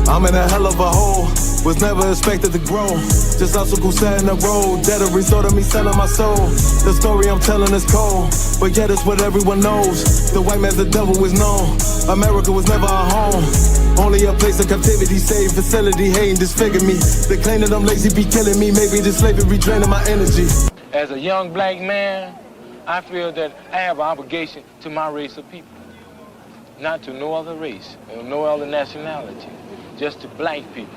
I'm in a hell of a hole, was never expected to grow. Just obstacle set in the road, that a result of me selling my soul. The story I'm telling is cold, but yet it's what everyone knows. The white man's the devil is known. America was never our home, only a place of captivity, safe facility, hating disfigure me. They claim that I'm lazy, be killing me, maybe the slavery draining my energy. As a young black man, I feel that I have an obligation to my race of people. Not to no other race or no other nationality, just to black people.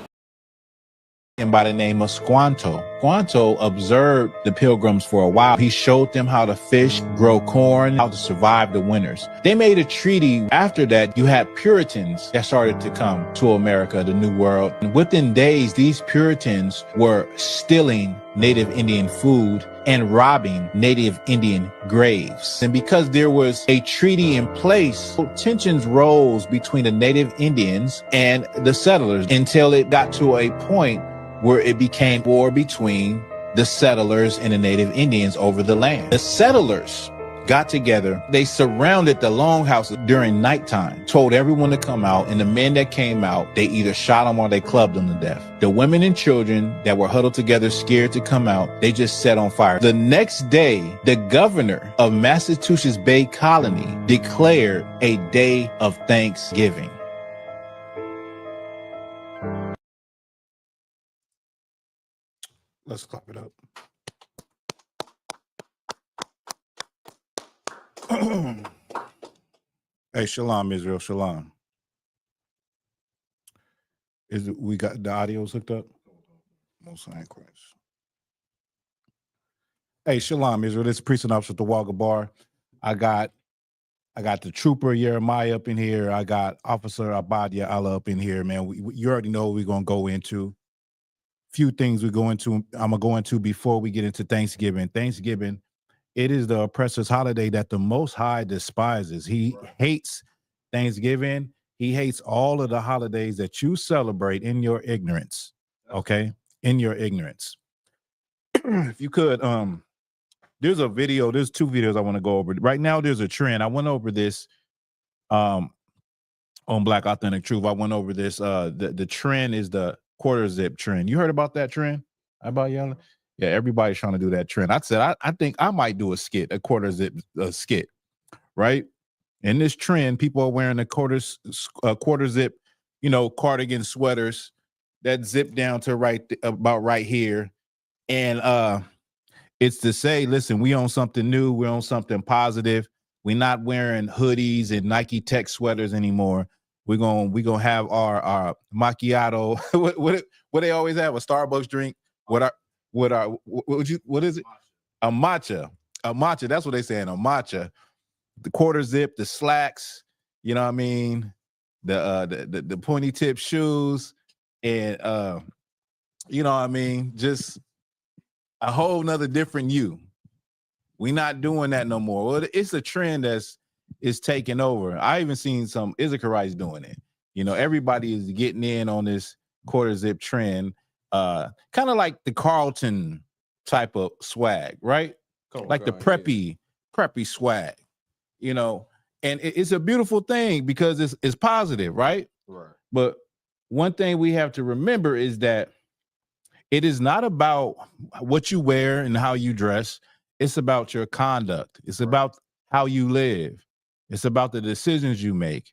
And by the name of Squanto. Squanto observed the Pilgrims for a while. He showed them how to fish, grow corn, how to survive the winters. They made a treaty. After that, you had Puritans that started to come to America, the New World. And within days, these Puritans were stealing Native Indian food and robbing Native Indian graves. And because there was a treaty in place, tensions rose between the Native Indians and the settlers until it got to a point where it became war between the settlers and the Native Indians over the land. The settlers got together. They surrounded the longhouses during nighttime, told everyone to come out, and the men that came out, they either shot them or they clubbed them to death. The women and children that were huddled together, scared to come out, they just set on fire. The next day, the governor of Massachusetts Bay Colony declared a day of Thanksgiving. Let's clap it up. Hey, shalom, Israel, shalom. We got the audios hooked up? Most High Christ. Hey, shalom, Israel. This is Priest and Officer Thawah Gabar. I got the trooper Jeremiah up in here. I got Officer Abadia Allah up in here, man. You already know what we're gonna go into. Few things I'm gonna go into before we get into Thanksgiving. Thanksgiving, it is the oppressor's holiday that the Most High despises. He hates Thanksgiving. He hates all of the holidays that you celebrate in your ignorance. Okay, in your ignorance. If you could, there's two videos I want to go over. Right now, there's a trend. I went over this on Black Authentic Truth. I went over this. The trend is the quarter zip trend. You heard about that trend? About yelling? Yeah, everybody's trying to do that trend. I said, I think I might do a quarter zip skit, right? In this trend, people are wearing the quarter zip, cardigan sweaters that zip down to about right here. And it's to say, listen, we on something new. We're on something positive. We're not wearing hoodies and Nike Tech sweaters anymore. We're gonna have our macchiato. what they always have, a Starbucks drink. What is it? A matcha. That's what they saying. A matcha. The quarter zip, the slacks. You know what I mean? The pointy tip shoes, and you know what I mean? Just a whole nother different you. We're not doing that no more. Well, it's a trend is taking over. I even seen some Issacharites doing it. Everybody is getting in on this quarter zip trend, kind of like the Carlton type of swag, right? Like the preppy swag, and it's a beautiful thing because it's positive, right? Right. But one thing we have to remember is that it is not about what you wear and how you dress. It's about your conduct. It's about how you live. It's about the decisions you make,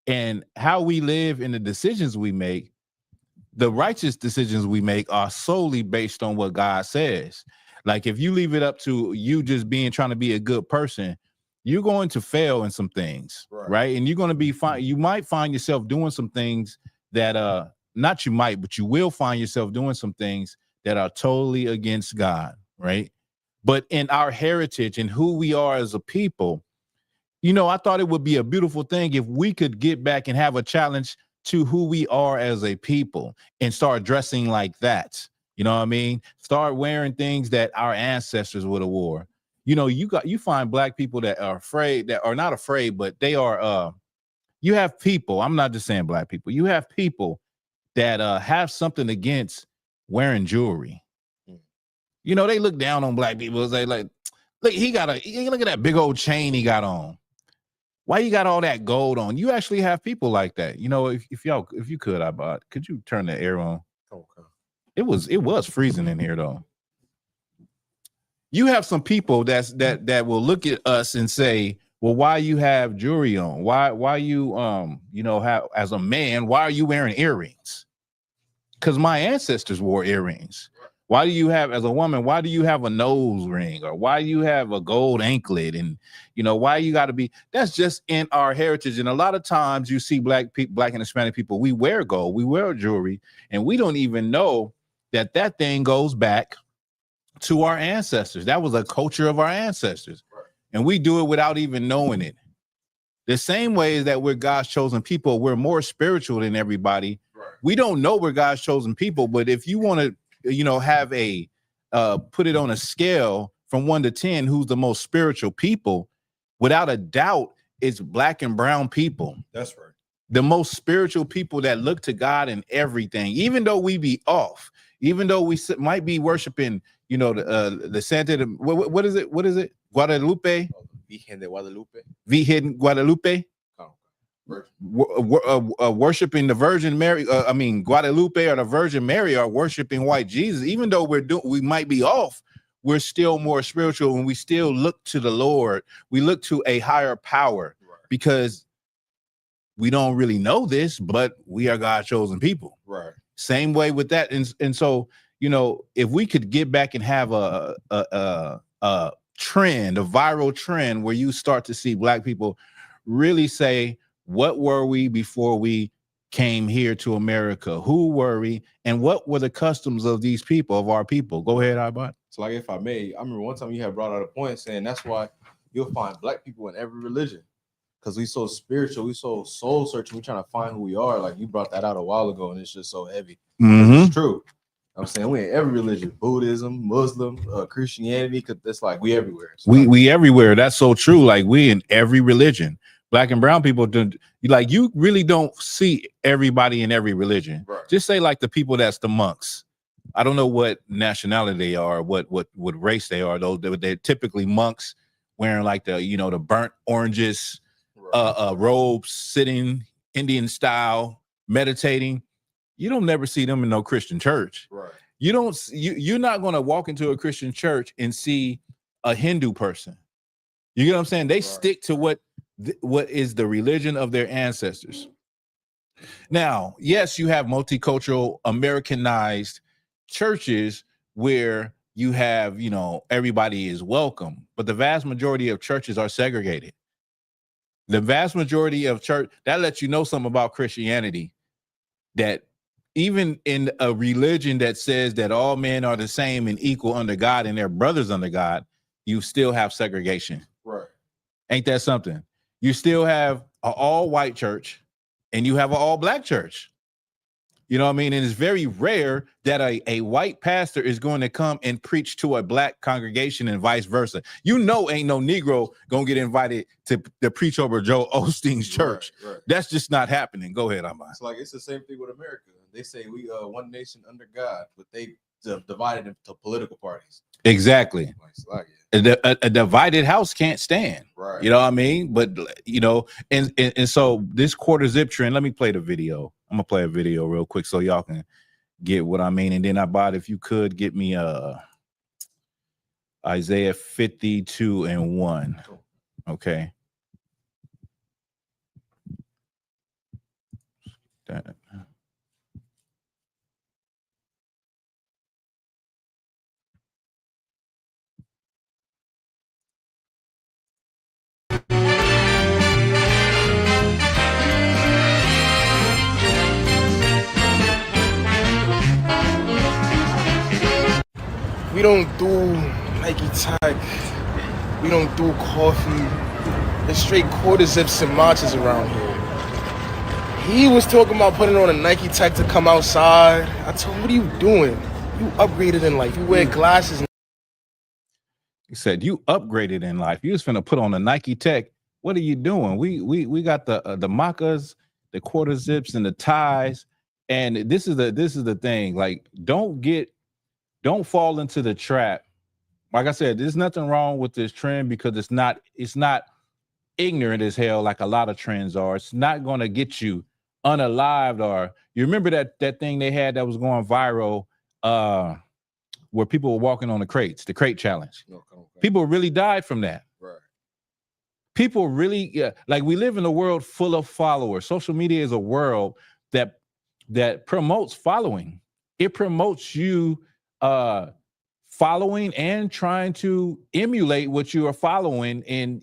and how we live and the decisions we make. The righteous decisions we make are solely based on what God says. Like if you leave it up to you just trying to be a good person, you're going to fail in some things, right? And you're going to be fine. You might find yourself doing some things that not you might, but you will find yourself doing some things that are totally against God, right? But in our heritage and who we are as a people, I thought it would be a beautiful thing if we could get back and have a challenge to who we are as a people and start dressing like that. You know what I mean? Start wearing things that our ancestors would have wore. You find black people that are afraid, that are not afraid, but they are, you have people, I'm not just saying black people, you have people that have something against wearing jewelry. They look down on black people. They like, look, look at that big old chain he got on. Why you got all that gold on? You actually have people like that. You know, if you could, could you turn the air on? Okay. It was freezing in here though. You have some people that will look at us and say, well, why you have jewelry on? Why you have, as a man, why are you wearing earrings? Because my ancestors wore earrings. Why do you have, as a woman, why do you have a nose ring? Or why do you have a gold anklet? And why you got to be, that's just in our heritage. And a lot of times you see black and Hispanic people, we wear gold, we wear jewelry, and we don't even know that thing goes back to our ancestors. That was a culture of our ancestors. Right. And we do it without even knowing it. The same way that we're God's chosen people, we're more spiritual than everybody. Right. We don't know we're God's chosen people, but if you want to, have a put it on a scale from 1 to 10, who's the most spiritual people, without a doubt, it's black and brown people. That's right. The most spiritual people that look to God in everything, even though we be off, even though we might be worshiping, the Santa, what is it? What is it? Guadalupe? Virgen de Guadalupe. Virgen Guadalupe. Worshiping the Virgin Mary, Guadalupe or the Virgin Mary, are worshiping white Jesus. Even though we might be off, we're still more spiritual, and we still look to the Lord. We look to a higher power, right, because we don't really know this, but we are God's chosen people. Right. Same way with that, and so if we could get back and have a trend, a viral trend, where you start to see black people really say, what were we before we came here to America? Who were we? And what were the customs of these people, of our people? Go ahead, Ibot. So like, if I may, I remember one time you had brought out a point saying that's why you'll find black people in every religion, because we so spiritual, we so soul searching, we trying to find who we are. Like, you brought that out a while ago, and it's just so heavy. Mm-hmm. It's true. I'm saying we in every religion, Buddhism, Muslim, Christianity, because it's like we everywhere. So we everywhere. That's so true. Like, we in every religion. Black and brown people do, like, you really don't see everybody in every religion. Right. Just say like the people that's the monks. I don't know what nationality they are, what race they are, though. They're typically monks wearing like the burnt oranges, right, robes, sitting Indian style, meditating. You don't never see them in no Christian church. Right. You're not going to walk into a Christian church and see a Hindu person. You get what I'm saying? They stick to what is the religion of their ancestors. Now, yes, you have multicultural, Americanized churches where you have, everybody is welcome, but the vast majority of churches are segregated. The vast majority of church, that lets you know something about Christianity, that even in a religion that says that all men are the same and equal under God and they're brothers under God, you still have segregation. Right. Ain't that something? You still have an all-white church and you have an all-black church. You know what I mean? And it's very rare that a white pastor is going to come and preach to a black congregation and vice versa. Ain't no Negro going to get invited to preach over Joel Osteen's church. Right. That's just not happening. Go ahead, Ahmad. It's like, it's the same thing with America. They say we one nation under God, but they divided into political parties. Exactly. A divided house can't stand. Right. You know what I mean? But and so this quarter zip trend, let me play the video. I'm gonna play a video real quick so y'all can get what I mean. And then if you could get me Isaiah 52:1. Okay. That. We don't do Nike tag. We don't do coffee. There's straight quarter zips and marches around here. He was talking about putting on a Nike tag to come outside. I told him, what are you doing? You upgraded in life. You wear glasses. He said, you upgraded in life. You was finna put on a Nike tech. What are you doing? We got the moccas, the quarter zips, and the ties. And this is the thing. Like, don't fall into the trap. Like I said, there's nothing wrong with this trend because it's not ignorant as hell, like a lot of trends are. It's not going to get you unalived. Or you remember that thing they had that was going viral, where people were walking on the crates, the crate challenge. People really died from that. Right. People really, like, we live in a world full of followers. Social media is a world that promotes following. It promotes you following and trying to emulate what you are following and,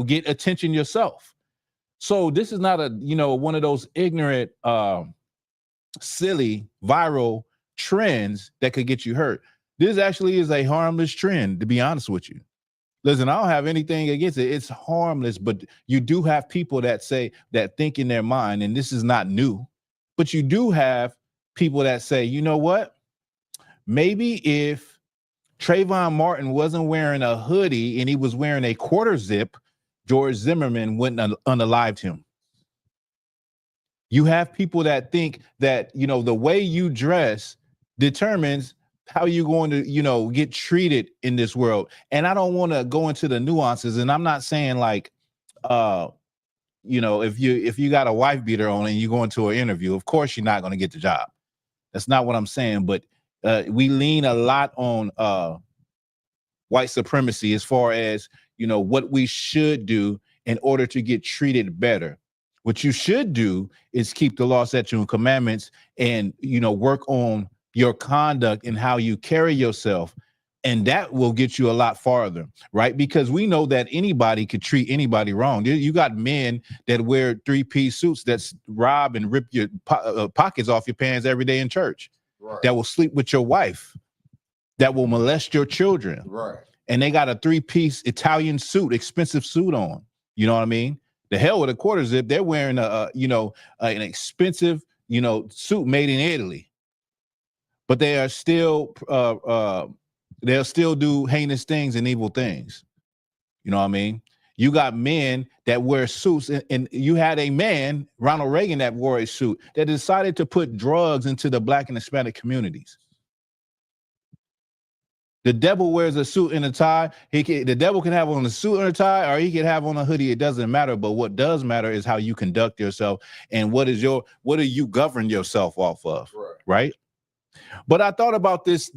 get attention yourself. So this is not one of those ignorant, silly, viral trends that could get you hurt. This actually is a harmless trend, to be honest with you. Listen, I don't have anything against it. It's harmless, but you do have people that think in their mind, and this is not new, but you do have people that say, you know what? Maybe if Trayvon Martin wasn't wearing a hoodie and he was wearing a quarter zip, George Zimmerman wouldn't unalived him. You have people that think that, the way you dress determines how you're going to, get treated in this world. And I don't want to go into the nuances. And I'm not saying like, if you got a wife beater on and you go into an interview, of course you're not going to get the job. That's not what I'm saying. But we lean a lot on white supremacy as far as, what we should do in order to get treated better. What you should do is keep the law, statutes, and commandments and, work on your conduct and how you carry yourself. And that will get you a lot farther, right? Because we know that anybody could treat anybody wrong. You got men that wear 3-piece suits that rob and rip your pockets off your pants every day in church. Right. That will sleep with your wife, that will molest your children. Right. And they got a 3-piece Italian suit, expensive suit on. You know what I mean? The hell with a quarter zip. They're wearing an expensive, suit made in Italy. But they are still, they'll still do heinous things and evil things. You know what I mean? You got men that wear suits, and you had a man, Ronald Reagan, that wore a suit that decided to put drugs into the Black and Hispanic communities. The devil wears a suit and a tie. The devil can have on a suit and a tie, or he can have on a hoodie. It doesn't matter. But what does matter is how you conduct yourself and what do you govern yourself off of, right? But I thought about this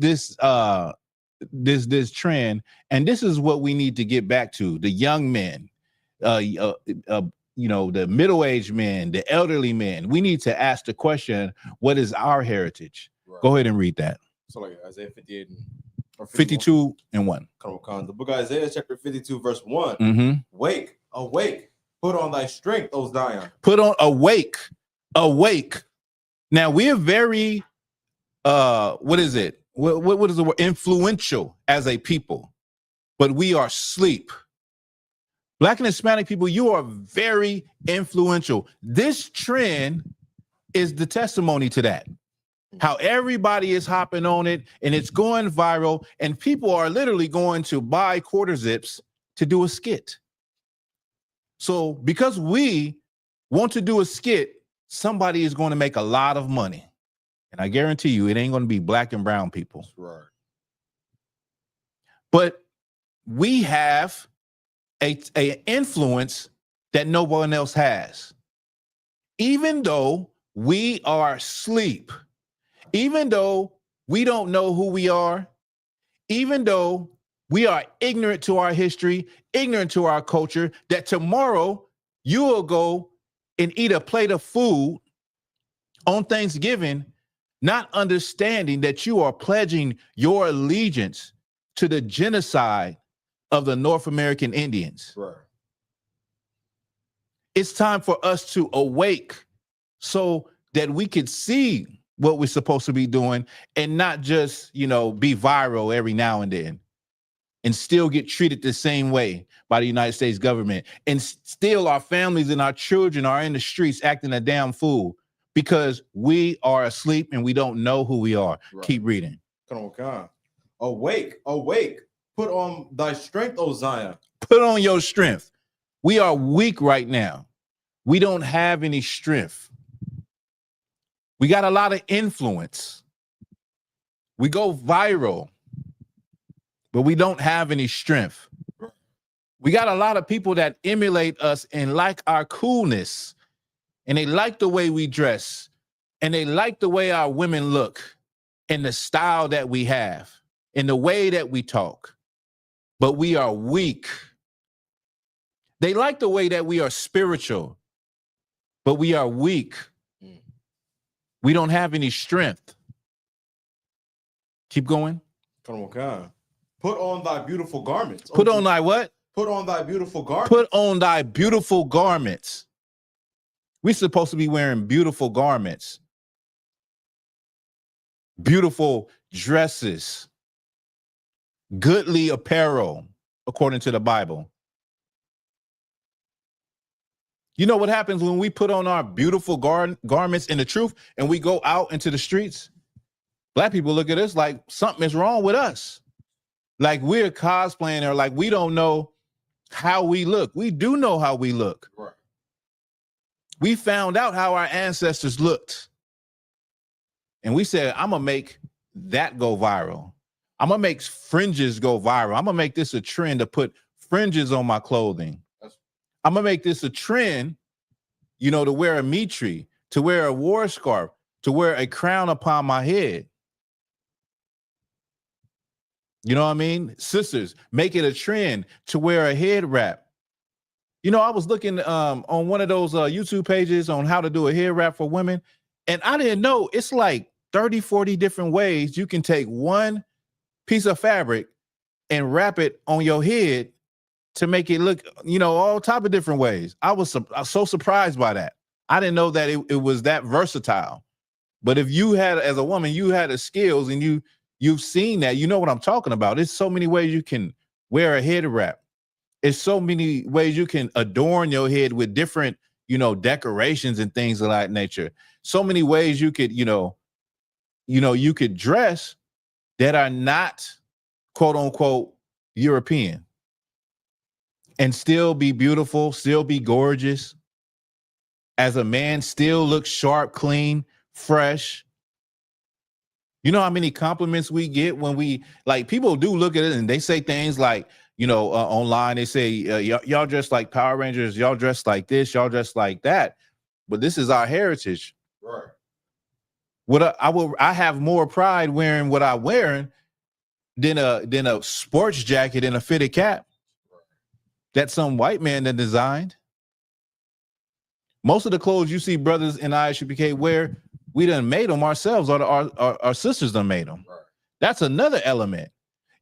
trend, and this is what we need to get back to: the young men, the middle-aged men, the elderly men. We need to ask the question: what is our heritage? Right. Go ahead and read that. So like Isaiah 58 or 52 and 1. The book of Isaiah, chapter 52, verse 1. Mm-hmm. Wake, awake, put on thy strength, O Zion. Put on, awake. Now we're very what is it? What is the word? Influential as a people, but we are asleep. Black and Hispanic people, you are very influential. This trend is the testimony to that. How everybody is hopping on it and it's going viral, and people are literally going to buy quarter zips to do a skit. So because we want to do a skit, somebody is going to make a lot of money. And I guarantee you, it ain't going to be black and brown people. Right. But we have a influence that no one else has. Even though we are asleep, even though we don't know who we are, even though we are ignorant to our history, ignorant to our culture, that tomorrow you will go and eat a plate of food on Thanksgiving, not understanding that you are pledging your allegiance to the genocide of the North American Indians. Right. It's time for us to awake so that we could see what we're supposed to be doing and not just, be viral every now and then and still get treated the same way by the United States government. And still our families and our children are in the streets acting a damn fool because we are asleep and we don't know who we are. Right. Keep reading. Come on. Awake, put on thy strength, O Zion. Put on your strength. We are weak right now. We don't have any strength. We got a lot of influence. We go viral, but we don't have any strength. We got a lot of people that emulate us and like our coolness, and they like the way we dress, and they like the way our women look, and the style that we have, and the way that we talk. But we are weak. They like the way that we are spiritual, but we are weak. We don't have any strength. Keep going. Come on, God. Put on thy beautiful garments. Put on thy what? Put on thy beautiful garments. Put on thy beautiful garments. We're supposed to be wearing beautiful garments, beautiful dresses, goodly apparel, according to the Bible. You know what happens when we put on our beautiful garments in the truth and we go out into the streets? Black people look at us like something is wrong with us. Like we're cosplaying, or like we don't know how we look. We do know how we look. Right. We found out how our ancestors looked. And we said, I'm going to make that go viral. I'm going to make fringes go viral. I'm going to make this a trend to put fringes on my clothing. I'm going to make this a trend, you know, to wear a mitri, to wear a war scarf, to wear a crown upon my head. You know what I mean? Sisters, make it a trend to wear a head wrap. You know, I was looking on one of those YouTube pages on how to do a head wrap for women, and I didn't know it's like 30, 40 different ways you can take one piece of fabric and wrap it on your head to make it look, you know, all type of different ways. I was so surprised by that. I didn't know that it was that versatile. But if you had, as a woman, you had the skills and you've seen that, you know what I'm talking about. There's so many ways you can wear a head wrap. It's so many ways you can adorn your head with different, you know, decorations and things of that nature. So many ways you could, you could dress that are not quote unquote European and still be beautiful, still be gorgeous. As a man, still look sharp, clean, fresh. You know how many compliments we get when we, like, people do look at it and they say things like, you know, online, they say, y'all dress like Power Rangers, y'all dress like this, y'all dress like that. But this is our heritage. Right. I have more pride wearing what I'm wearing than a sports jacket and a fitted cap that some white man that designed. Most of the clothes you see brothers in ISUPK wear, we done made them ourselves, or our sisters done made them. Right. That's another element.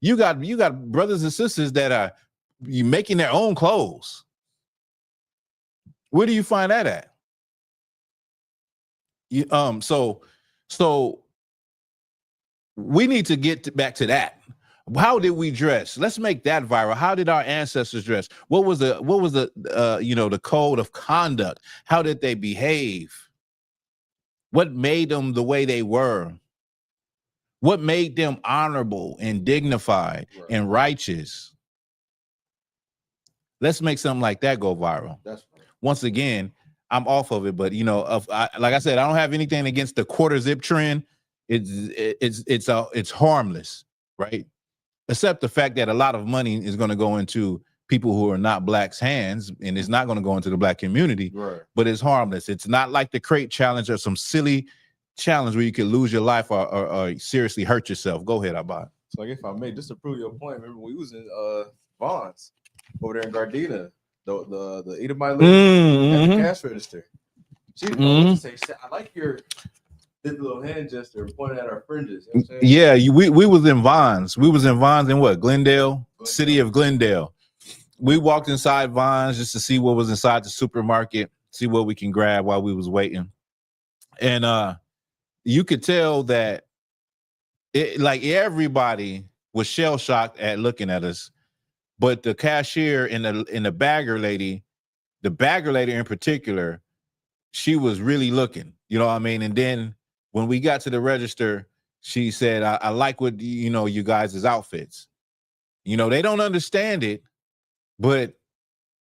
You got brothers and sisters that are making their own clothes. Where do you find that at? So we need to get back to that. How did we dress? Let's make that viral. How did our ancestors dress? What was the the code of conduct? How did they behave? What made them the way they were? What made them honorable and dignified and righteous? Let's make something like that go viral. That's right. Once again, I'm off of it, but you know, like I said, I don't have anything against the quarter zip trend. It's harmless, right? Except the fact that a lot of money is going to go into people who are not blacks' hands, and it's not going to go into the black community. Right. But it's harmless. It's not like the crate challenge or some silly challenge where you could lose your life or seriously hurt yourself. Go ahead, Abad. So like, if I may, just to prove your point, remember we was in Vaughn's over there in Gardena, the Edomite lady at the cash register. She to say, I like your did the little hand gesture pointing at our fringes. You know what I'm saying? Yeah, we was in Vaughn's. We was in Vaughn's in what? Glendale, city of Glendale. We walked inside Vaughn's just to see what was inside the supermarket, see what we can grab while we was waiting. And you could tell that like everybody was shell-shocked at looking at us. But the cashier and the bagger lady in particular, she was really looking, you know what I mean? And then when we got to the register, she said, I like what, you guys' outfits. You know, they don't understand it, but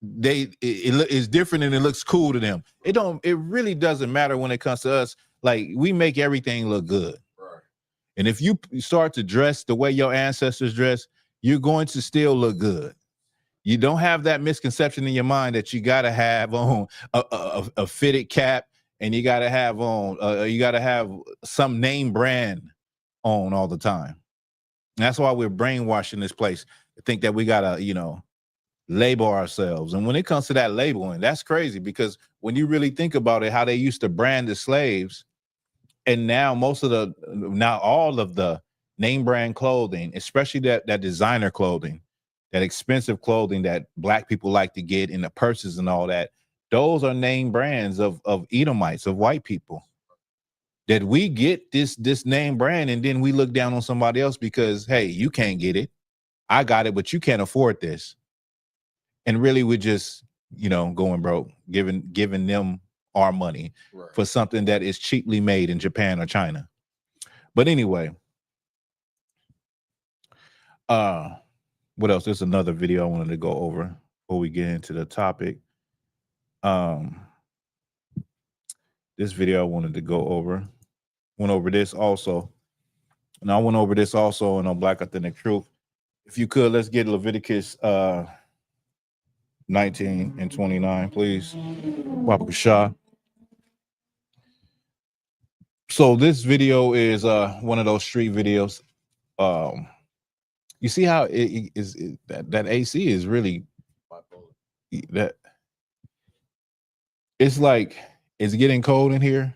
it's different and it looks cool to them. It really doesn't matter when it comes to us. Like, we make everything look good. Right. And if you start to dress the way your ancestors dress, you're going to still look good. You don't have that misconception in your mind that you got to have on a fitted cap and you got to have on, you got to have some name brand on all the time. And that's why we're brainwashing this place to think that we got to, you know, label ourselves. And when it comes to that labeling, that's crazy, because when you really think about it, how they used to brand the slaves, and now all of the name brand clothing, especially that designer clothing, that expensive clothing that Black people like to get in the purses and all that, those are name brands of Edomites, of white people. That we get this name brand, and then we look down on somebody else because, hey, you can't get it. I got it, but you can't afford this. And really, we're just, you know, going broke, giving them our money for something that is cheaply made in Japan or China. But anyway, what else? There's another video I wanted to go over before we get into the topic. This video I wanted to go over. Went over this also. And I went over this also on Black Authentic Truth. If you could, let's get Leviticus 19 and 29, please. Wabaka Shah. So this video is one of those street videos. You see how it is that AC is really that it's like it's getting cold in here,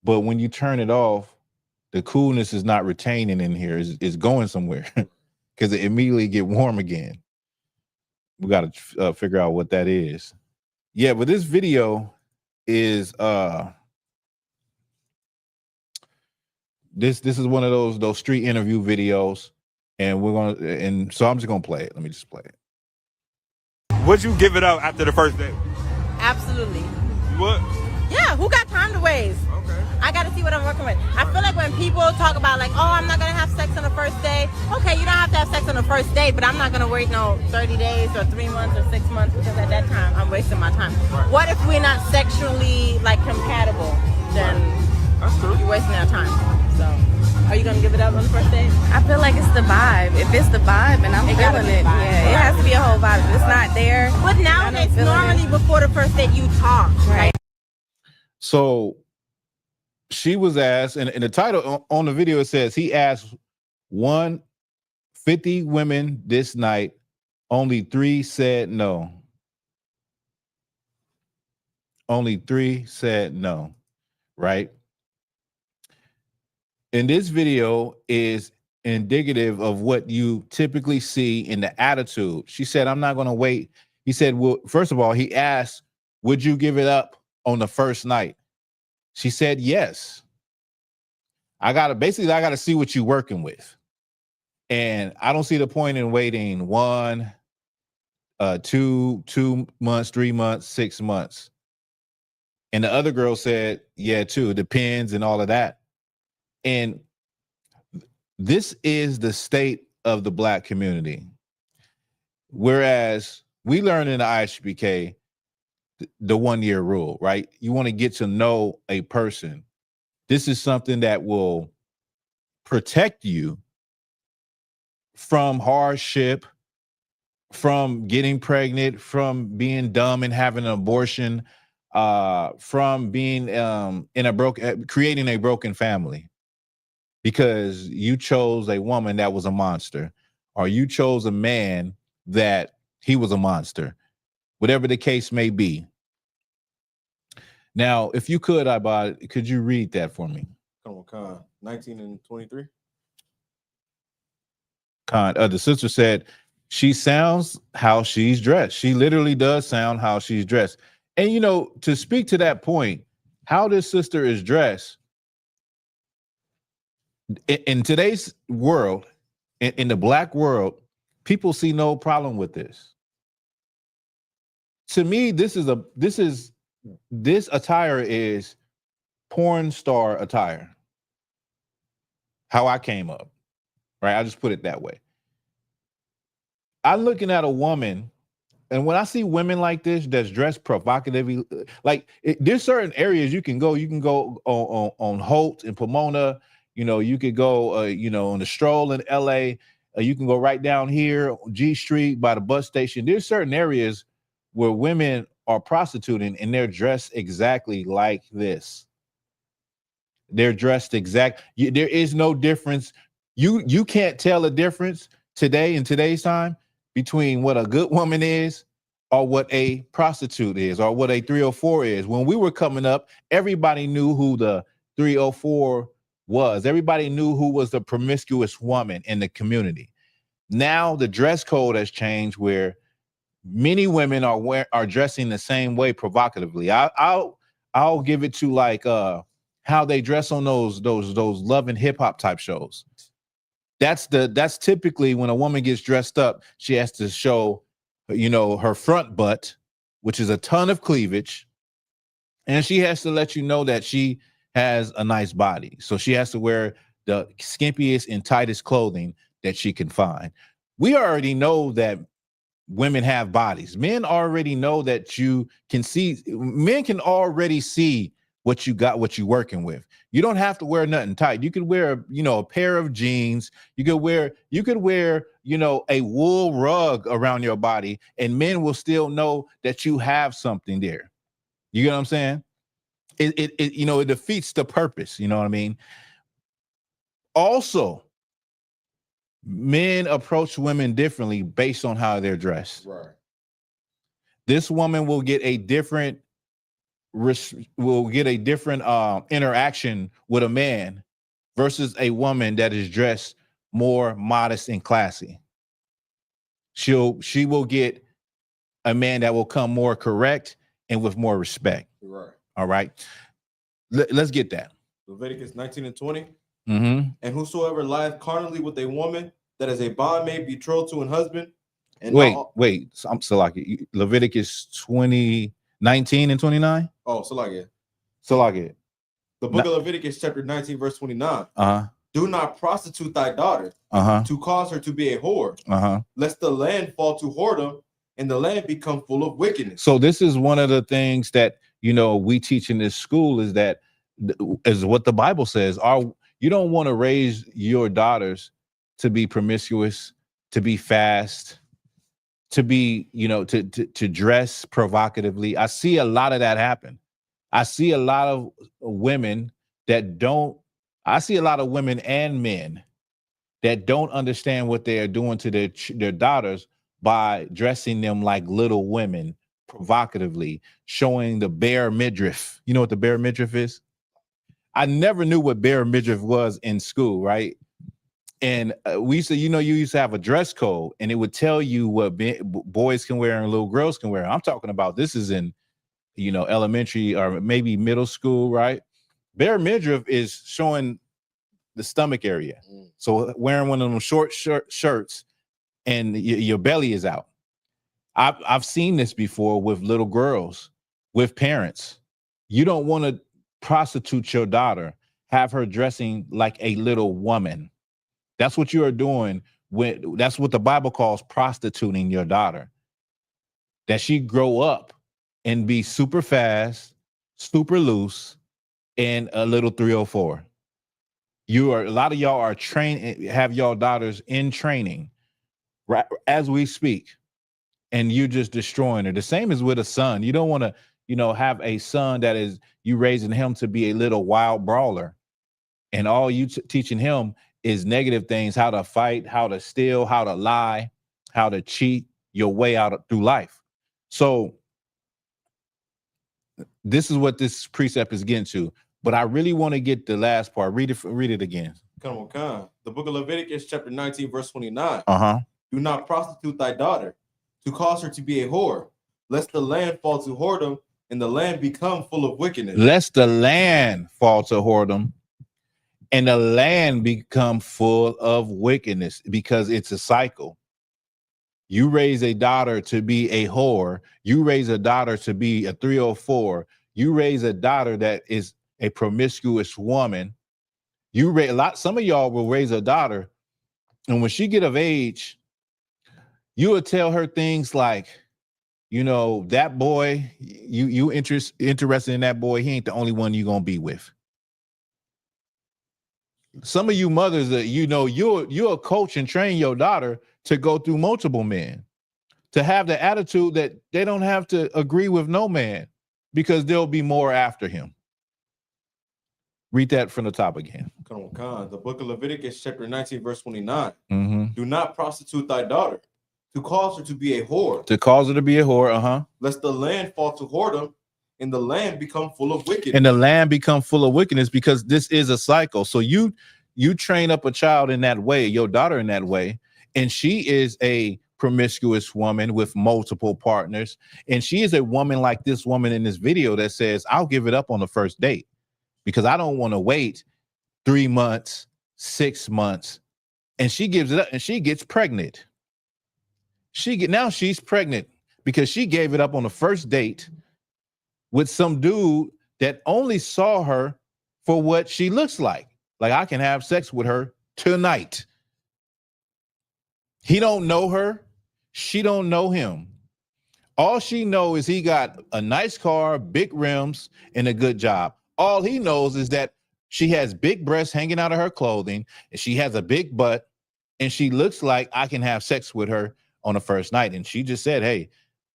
but when you turn it off, the coolness is not retaining in here. It's going somewhere because it immediately get warm again. We got to figure out what that is. Yeah, but this video is this is one of those street interview videos, and so I'm just gonna play it. Let me just play it. Would you give it up after the first date? Absolutely. You would? Yeah, who got time to waste? Okay. I got to see what I'm working with. I feel like when people talk about like, oh, I'm not going to have sex on the first day. Okay, you don't have to have sex on the first day, but I'm not going to wait no 30 days or 3 months or 6 months, because at that time, I'm wasting my time. Right. What if we're not sexually like compatible? Then That's true. you're wasting our time. So, are you going to give it up on the first date? I feel like it's the vibe. If it's the vibe and I'm gotta feeling be it, the vibe. yeah, it has to be a whole vibe. If it's not there, But nowadays, feeling normally before the first date, you talk. right. So she was asked, and in the title on the video, it says he asked 50 women this night, only 3 said no. Only 3 said no, right? And this video is indicative of what you typically see in the attitude. She said, I'm not going to wait. He said, well, first of all, he asked, would you give it up on the first night? She said, yes. I got to see what you're working with. And I don't see the point in waiting 1, 2 months, 3 months, 6 months. And the other girl said, yeah, too, it depends and all of that. And this is the state of the Black community. Whereas we learn in the IHBK the 1 year rule, right? You want to get to know a person. This is something that will protect you from hardship, from getting pregnant, from being dumb and having an abortion, from being creating a broken family. Because you chose a woman that was a monster, or you chose a man that he was a monster, whatever the case may be. Now, if you could, Ibad, could you read that for me? Come on, Khan. 19 and 23. Khan, the sister said, she sounds how she's dressed. She literally does sound how she's dressed. And, you know, to speak to that point, how this sister is dressed, in today's world, in the Black world, people see no problem with this. To me, this attire is porn star attire. How I came up, right? I just put it that way. I'm looking at a woman, and when I see women like this that's dressed provocatively, like there's certain areas you can go. You can go on Holt in Pomona. You know, you could go, on the stroll in LA, You can go right down here, G Street by the bus station. There's certain areas where women are prostituting and they're dressed exactly like this. They're dressed there is no difference. You can't tell a difference today in today's time between what a good woman is or what a prostitute is or what a 304 is. When we were coming up, everybody knew who the 304 was. Everybody knew who was the promiscuous woman in the community. Now the dress code has changed where many women are dressing the same way provocatively. I'll give it to like how they dress on those love and hip hop type shows. That's typically when a woman gets dressed up, she has to show, her front butt, which is a ton of cleavage, and she has to let you know that she has a nice body. So she has to wear the skimpiest and tightest clothing that she can find. We already know that women have bodies. Men already know that you can see. Men can already see what you got, what you're working with. You don't have to wear nothing tight. You could wear, a pair of jeans. You could wear, a wool rug around your body, and men will still know that you have something there. You get what I'm saying? It defeats the purpose. You know what I mean? Also, men approach women differently based on how they're dressed. Right. This woman will get a different interaction with a man versus a woman that is dressed more modest and classy. She will get a man that will come more correct and with more respect. Right. All right. Let's get that. Leviticus 19 and 20. Mm-hmm. And whosoever lieth carnally with a woman that is a bondmaid betrothed to an husband. And wait. I'm Salaki. Leviticus 19 and 29. Oh, Salaki. The book of Leviticus, chapter 19, verse 29. Do not prostitute thy daughter to cause her to be a whore, lest the land fall to whoredom and the land become full of wickedness. So this is one of the things that we teach in this school is what the Bible says. You don't want to raise your daughters to be promiscuous, to be fast, to be, to dress provocatively. I see a lot of that happen. I see a lot of women I see a lot of women and men that don't understand what they are doing to their daughters by dressing them like little women provocatively, showing the bare midriff. You know what the bare midriff is? I never knew what bare midriff was in school, right? And we used to, you used to have a dress code, and it would tell you what boys can wear and little girls can wear. I'm talking about this is in, elementary or maybe middle school, right? Bare midriff is showing the stomach area. So wearing one of them short shirts and your belly is out. I've seen this before with little girls, with parents. You don't want to prostitute your daughter, have her dressing like a little woman. That's what you are doing. That's what the Bible calls prostituting your daughter. That she grow up and be super fast, super loose, and a little 304. A lot of y'all are trained, have y'all daughters in training right as we speak, and you're just destroying her. The same is with a son. You don't want to, have a son that is you raising him to be a little wild brawler, and all you teaching him is negative things: how to fight, how to steal, how to lie, how to cheat your way out through life. So this is what this precept is getting to. But I really want to get the last part. Read it again. Come on. The book of Leviticus, chapter 19, verse 29. Do not prostitute thy daughter to cause her to be a whore, lest the land fall to whoredom and the land become full of wickedness. Lest the land fall to whoredom and the land become full of wickedness, because it's a cycle. You raise a daughter to be a whore. You raise a daughter to be a 304. You raise a daughter that is a promiscuous woman. Some of y'all will raise a daughter, and when she get of age, you will tell her things like, that boy, you interested in that boy, he ain't the only one you gonna be with. some of you mothers that you're a coach and train your daughter to go through multiple men, to have the attitude that they don't have to agree with no man because there'll be more after him. Read that from the top again. Come on, Khan. The book of Leviticus, chapter 19, verse 29. Mm-hmm. Do not prostitute thy daughter, to cause her to be a whore. To cause her to be a whore, lest the land fall to whoredom, and the land become full of wickedness. And the land become full of wickedness, because this is a cycle. So you train up a child in that way, your daughter in that way, and she is a promiscuous woman with multiple partners. And she is a woman like this woman in this video that says, I'll give it up on the first date because I don't want to wait 3 months, 6 months. And she gives it up and she gets pregnant. Now she's pregnant because she gave it up on the first date with some dude that only saw her for what she looks like. Like, I can have sex with her tonight. He don't know her. She don't know him. All she knows is he got a nice car, big rims, and a good job. All he knows is that she has big breasts hanging out of her clothing, and she has a big butt, and she looks like I can have sex with her on the first night. And she just said, hey,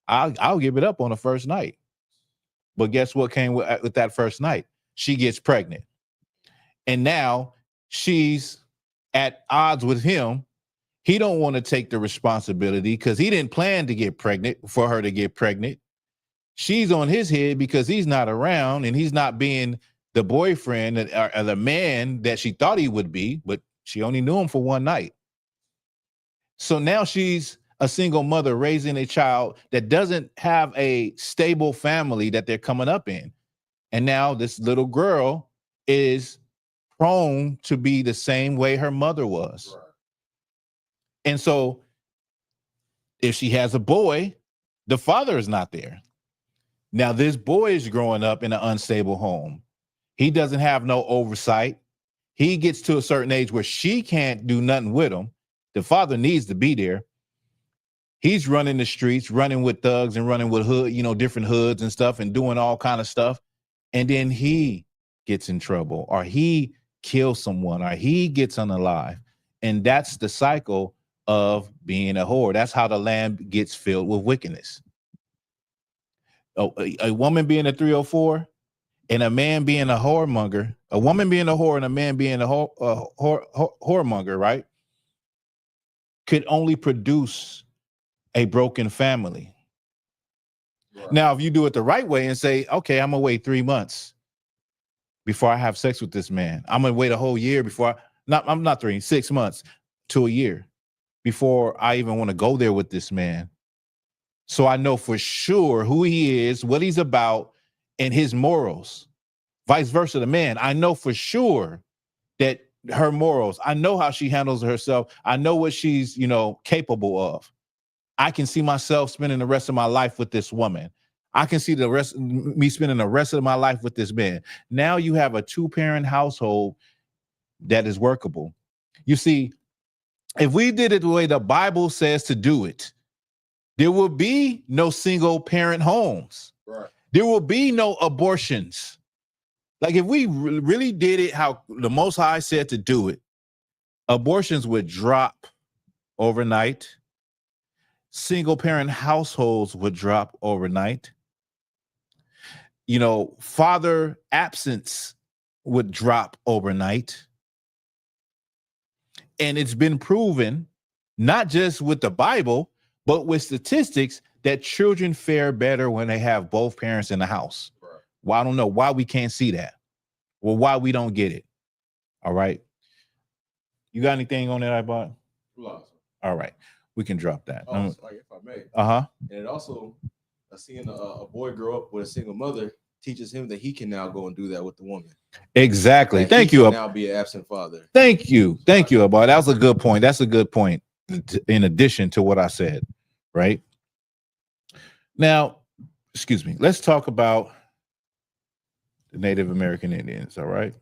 I'll give it up on the first night. But guess what came with that first night? She gets pregnant. And now she's at odds with him. He don't want to take the responsibility because he didn't plan to get pregnant, for her to get pregnant. She's on his head because he's not around and he's not being the boyfriend or the man that she thought he would be, but she only knew him for one night. So now she's a single mother raising a child that doesn't have a stable family that they're coming up in. And now this little girl is prone to be the same way her mother was. Right. And so if she has a boy, the father is not there. Now this boy is growing up in an unstable home. He doesn't have no oversight. He gets to a certain age where she can't do nothing with him. The father needs to be there. He's running the streets, running with thugs and running with different hoods and stuff and doing all kind of stuff. And then he gets in trouble, or he kills someone, or he gets unalive. And that's the cycle of being a whore. That's how the land gets filled with wickedness. A woman being a 304 and a man being a whoremonger, a woman being a whore and a man being a whoremonger, right, could only produce a broken family. Right. Now, if you do it the right way and say, okay, I'm gonna wait 3 months before I have sex with this man. I'm gonna wait a whole year before I'm not 6 months to a year before I even want to go there with this man. So I know for sure who he is, what he's about, and his morals. Vice versa, the man. I know for sure that her morals, I know how she handles herself. I know what she's, capable of. I can see myself spending the rest of my life with this woman. I can see me spending the rest of my life with this man. Now you have a 2-parent household that is workable. You see, if we did it the way the Bible says to do it, there will be no single parent homes. Right. There will be no abortions. Like, if we really did it how the Most High said to do it, abortions would drop overnight. Single parent households would drop overnight. Father absence would drop overnight. And it's been proven, not just with the Bible, but with statistics, that children fare better when they have both parents in the house. Right. Well, I don't know why we can't see that. Well, why we don't get it. All right. You got anything on that I bought? All right. We can drop that. Like, if I may. Uh-huh. And it also, seeing a boy grow up with a single mother teaches him that he can now go and do that with the woman. Exactly. Thank you. Now be an absent father. Thank you, Abba. That was a good point. That's a good point. In addition to what I said, right? Now, excuse me. Let's talk about the Native American Indians. All right.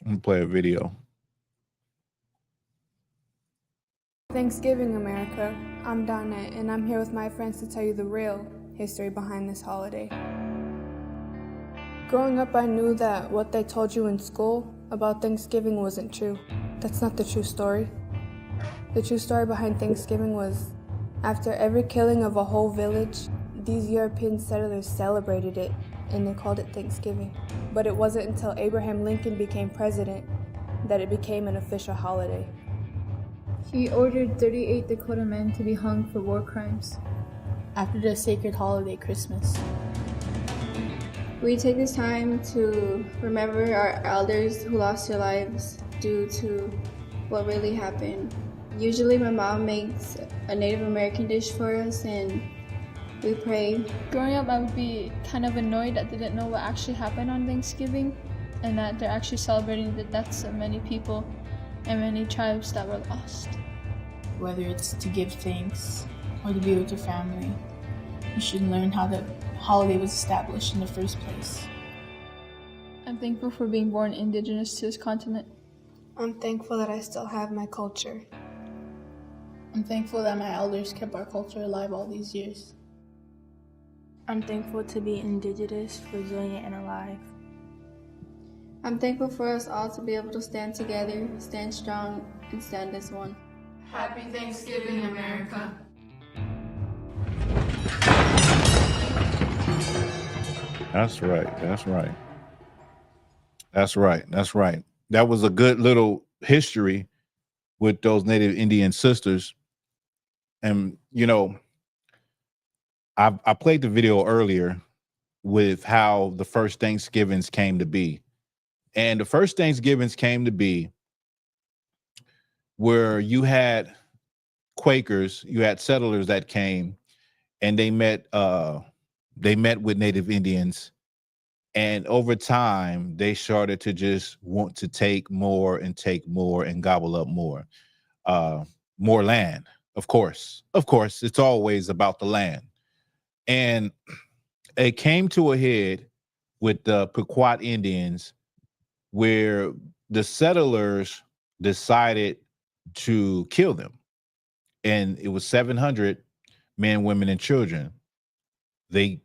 I'm gonna play a video. Thanksgiving, America. I'm Donna, and I'm here with my friends to tell you the real history behind this holiday. Growing up, I knew that what they told you in school about Thanksgiving wasn't true. That's not the true story. The true story behind Thanksgiving was, after every killing of a whole village, these European settlers celebrated it, and they called it Thanksgiving. But it wasn't until Abraham Lincoln became president that it became an official holiday. He ordered 38 Dakota men to be hung for war crimes after the sacred holiday Christmas. We take this time to remember our elders who lost their lives due to what really happened. Usually my mom makes a Native American dish for us and we pray. Growing up, I would be kind of annoyed that they didn't know what actually happened on Thanksgiving and that they're actually celebrating the deaths of many people and many tribes that were lost. Whether it's to give thanks or to be with your family, you should learn how the holiday was established in the first place. I'm thankful for being born indigenous to this continent. I'm thankful that I still have my culture. I'm thankful that my elders kept our culture alive all these years. I'm thankful to be indigenous, resilient, and alive. I'm thankful for us all to be able to stand together, stand strong, and stand as one. Happy Thanksgiving, America. That's right. That's right. That's right. That's right. That was a good little history with those Native Indian sisters. And, you know, I played the video earlier with how the first Thanksgivings came to be. And the first Thanksgivings came to be where you had Quakers, you had settlers that came and they met with Native Indians. And over time, they started to just want to take more and gobble up more land. Of course, it's always about the land. And it came to a head with the Pequot Indians, where the settlers decided to kill them. And it was 700 men, women, and children. They,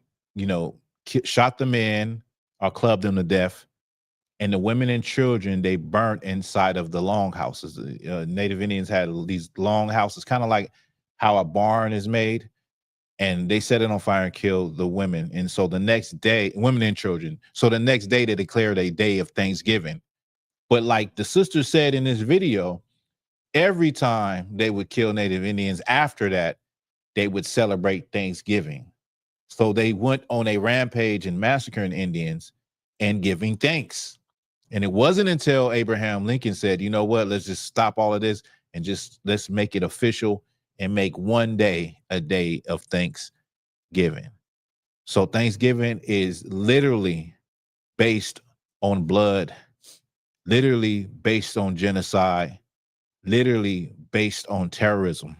shot them in or clubbed them to death. And the women and children, they burnt inside of the longhouses. Native Indians had these long houses, kind of like how a barn is made. And they set it on fire and killed the women. And so the next day, women and children. So the next day they declared a day of Thanksgiving. But like the sister said in this video, every time they would kill Native Indians after that, they would celebrate Thanksgiving. So they went on a rampage and massacring Indians and giving thanks. And it wasn't until Abraham Lincoln said, you know what, let's just stop all of this and let's make it official and make one day a day of Thanksgiving. So Thanksgiving is literally based on blood, literally based on genocide, literally based on terrorism.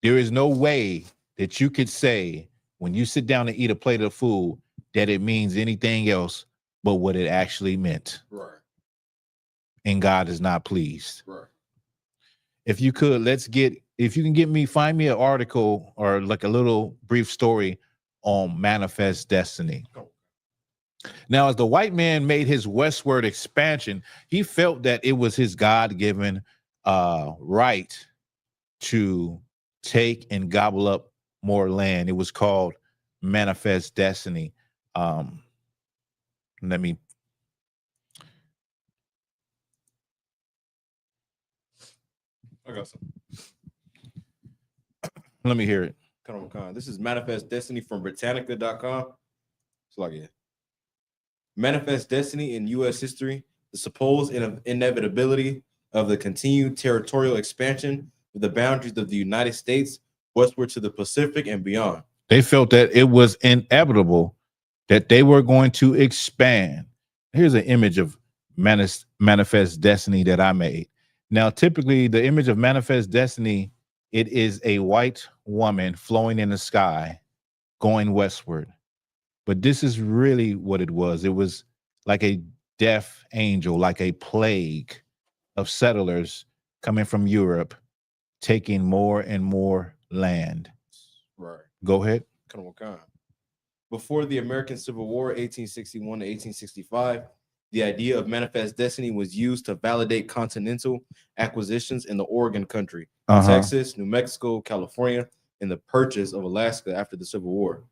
There is no way that you could say when you sit down and eat a plate of food that it means anything else but what it actually meant. Right. And God is not pleased. Right. If you can find me an article or like a little brief story on manifest destiny. Now, as the white man made his westward expansion, he felt that it was his God-given right to take and gobble up more land. It was called manifest destiny. Let me I got some. Let me hear it. This is Manifest Destiny from Britannica.com. It's like it. Manifest Destiny in U.S. history, the supposed inevitability of the continued territorial expansion of the boundaries of the United States westward to the Pacific and beyond. They felt that it was inevitable that they were going to expand. Here's an image of manifest destiny that I made. Now, typically, the image of manifest destiny, it is a white woman flowing in the sky, going westward. But this is really what it was. It was like a death angel, like a plague of settlers coming from Europe, taking more and more land. Right. Go ahead. Before the American Civil War, 1861 to 1865, the idea of manifest destiny was used to validate continental acquisitions in the Oregon country, Texas, New Mexico, California, and the purchase of Alaska after the Civil War.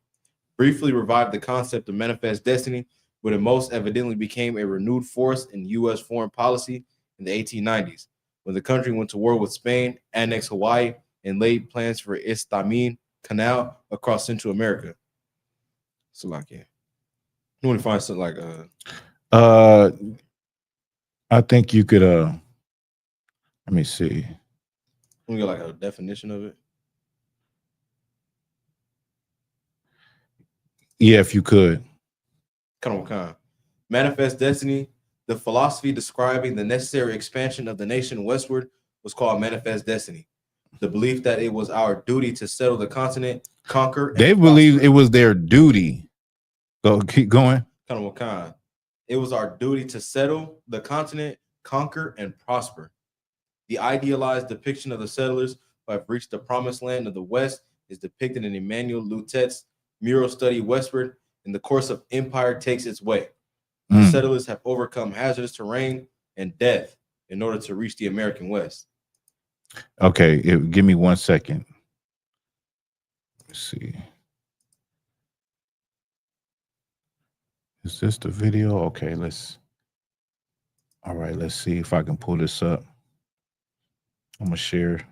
Briefly revived the concept of manifest destiny, but it most evidently became a renewed force in U.S. foreign policy in the 1890s, when the country went to war with Spain, annexed Hawaii, and laid plans for Isthmian Canal across Central America. So like, yeah, you want to find something like I think you could let me see. We got like a definition of it. Yeah, if you could. Kind of. Manifest destiny, the philosophy describing the necessary expansion of the nation westward, was called manifest destiny. The belief that it was our duty to settle the continent, conquer. They believed it was their duty. Go, keep going. It was our duty to settle the continent, conquer, and prosper. The idealized depiction of the settlers who have reached the promised land of the West is depicted in Emmanuel Lutet's mural study Westward. In the course of empire takes its way. The settlers have overcome hazardous terrain and death in order to reach the American West. Okay, give me 1 second. Let's see. Is this the video? Okay, all right, let's see if I can pull this up. I'm gonna share.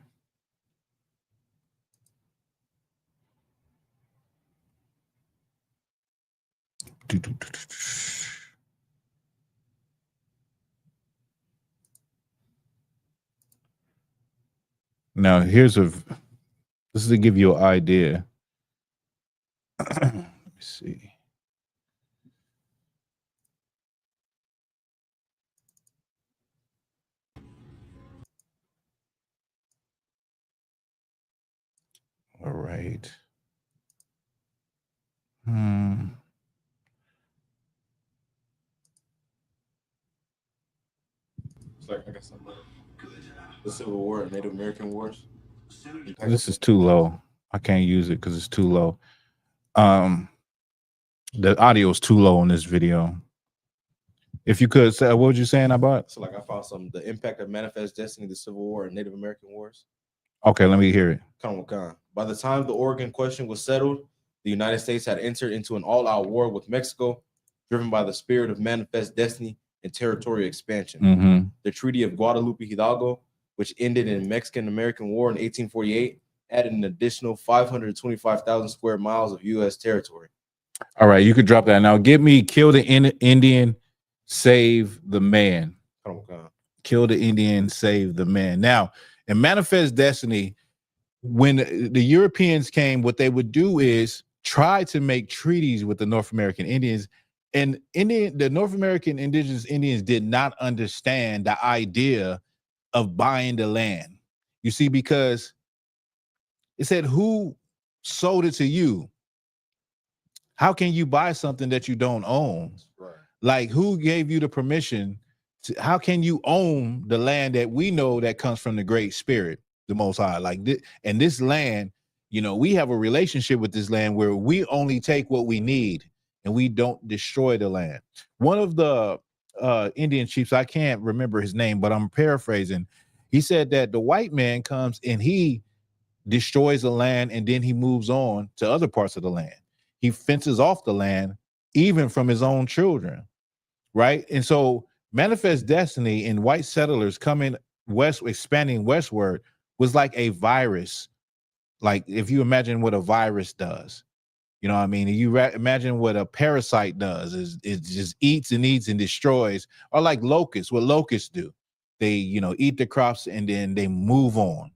Now, this is to give you an idea. Let me see. All right. It's like, I got something. The Civil War and Native American Wars. This is too low. I can't use it because it's too low. The audio is too low on this video. If you could say, what were you saying about? So like I found some, the impact of manifest destiny, the Civil War and Native American Wars. Okay, let me hear it. By the time the Oregon question was settled, the United States had entered into an all-out war with Mexico, driven by the spirit of manifest destiny and territorial expansion. The Treaty of Guadalupe Hidalgo, which ended in Mexican-American War in 1848, added an additional 525,000 square miles of U.S. territory. All right, you could drop that. Now, give me kill the Indian, save the man. Kill the Indian, save the man. Now, in Manifest Destiny, when the Europeans came, what they would do is try to make treaties with the North American Indians. And the North American indigenous Indians did not understand the idea of buying the land. You see, because it said, who sold it to you? How can you buy something that you don't own? Right. Like, who gave you the permission to, how can you own the land that we know that comes from the Great Spirit, the Most High? Like this, and this land, you know, we have a relationship with this land where we only take what we need and we don't destroy the land. One of the Indian chiefs, I can't remember his name, but I'm paraphrasing. He said that the white man comes and he destroys the land and then he moves on to other parts of the land. He fences off the land, even from his own children, right? And so Manifest Destiny and white settlers coming west, expanding westward, was like a virus. Like if you imagine what a virus does, you know what I mean? You imagine what a parasite does, is it just eats and eats and destroys, or like locusts, what locusts do. They, you know, eat the crops and then they move on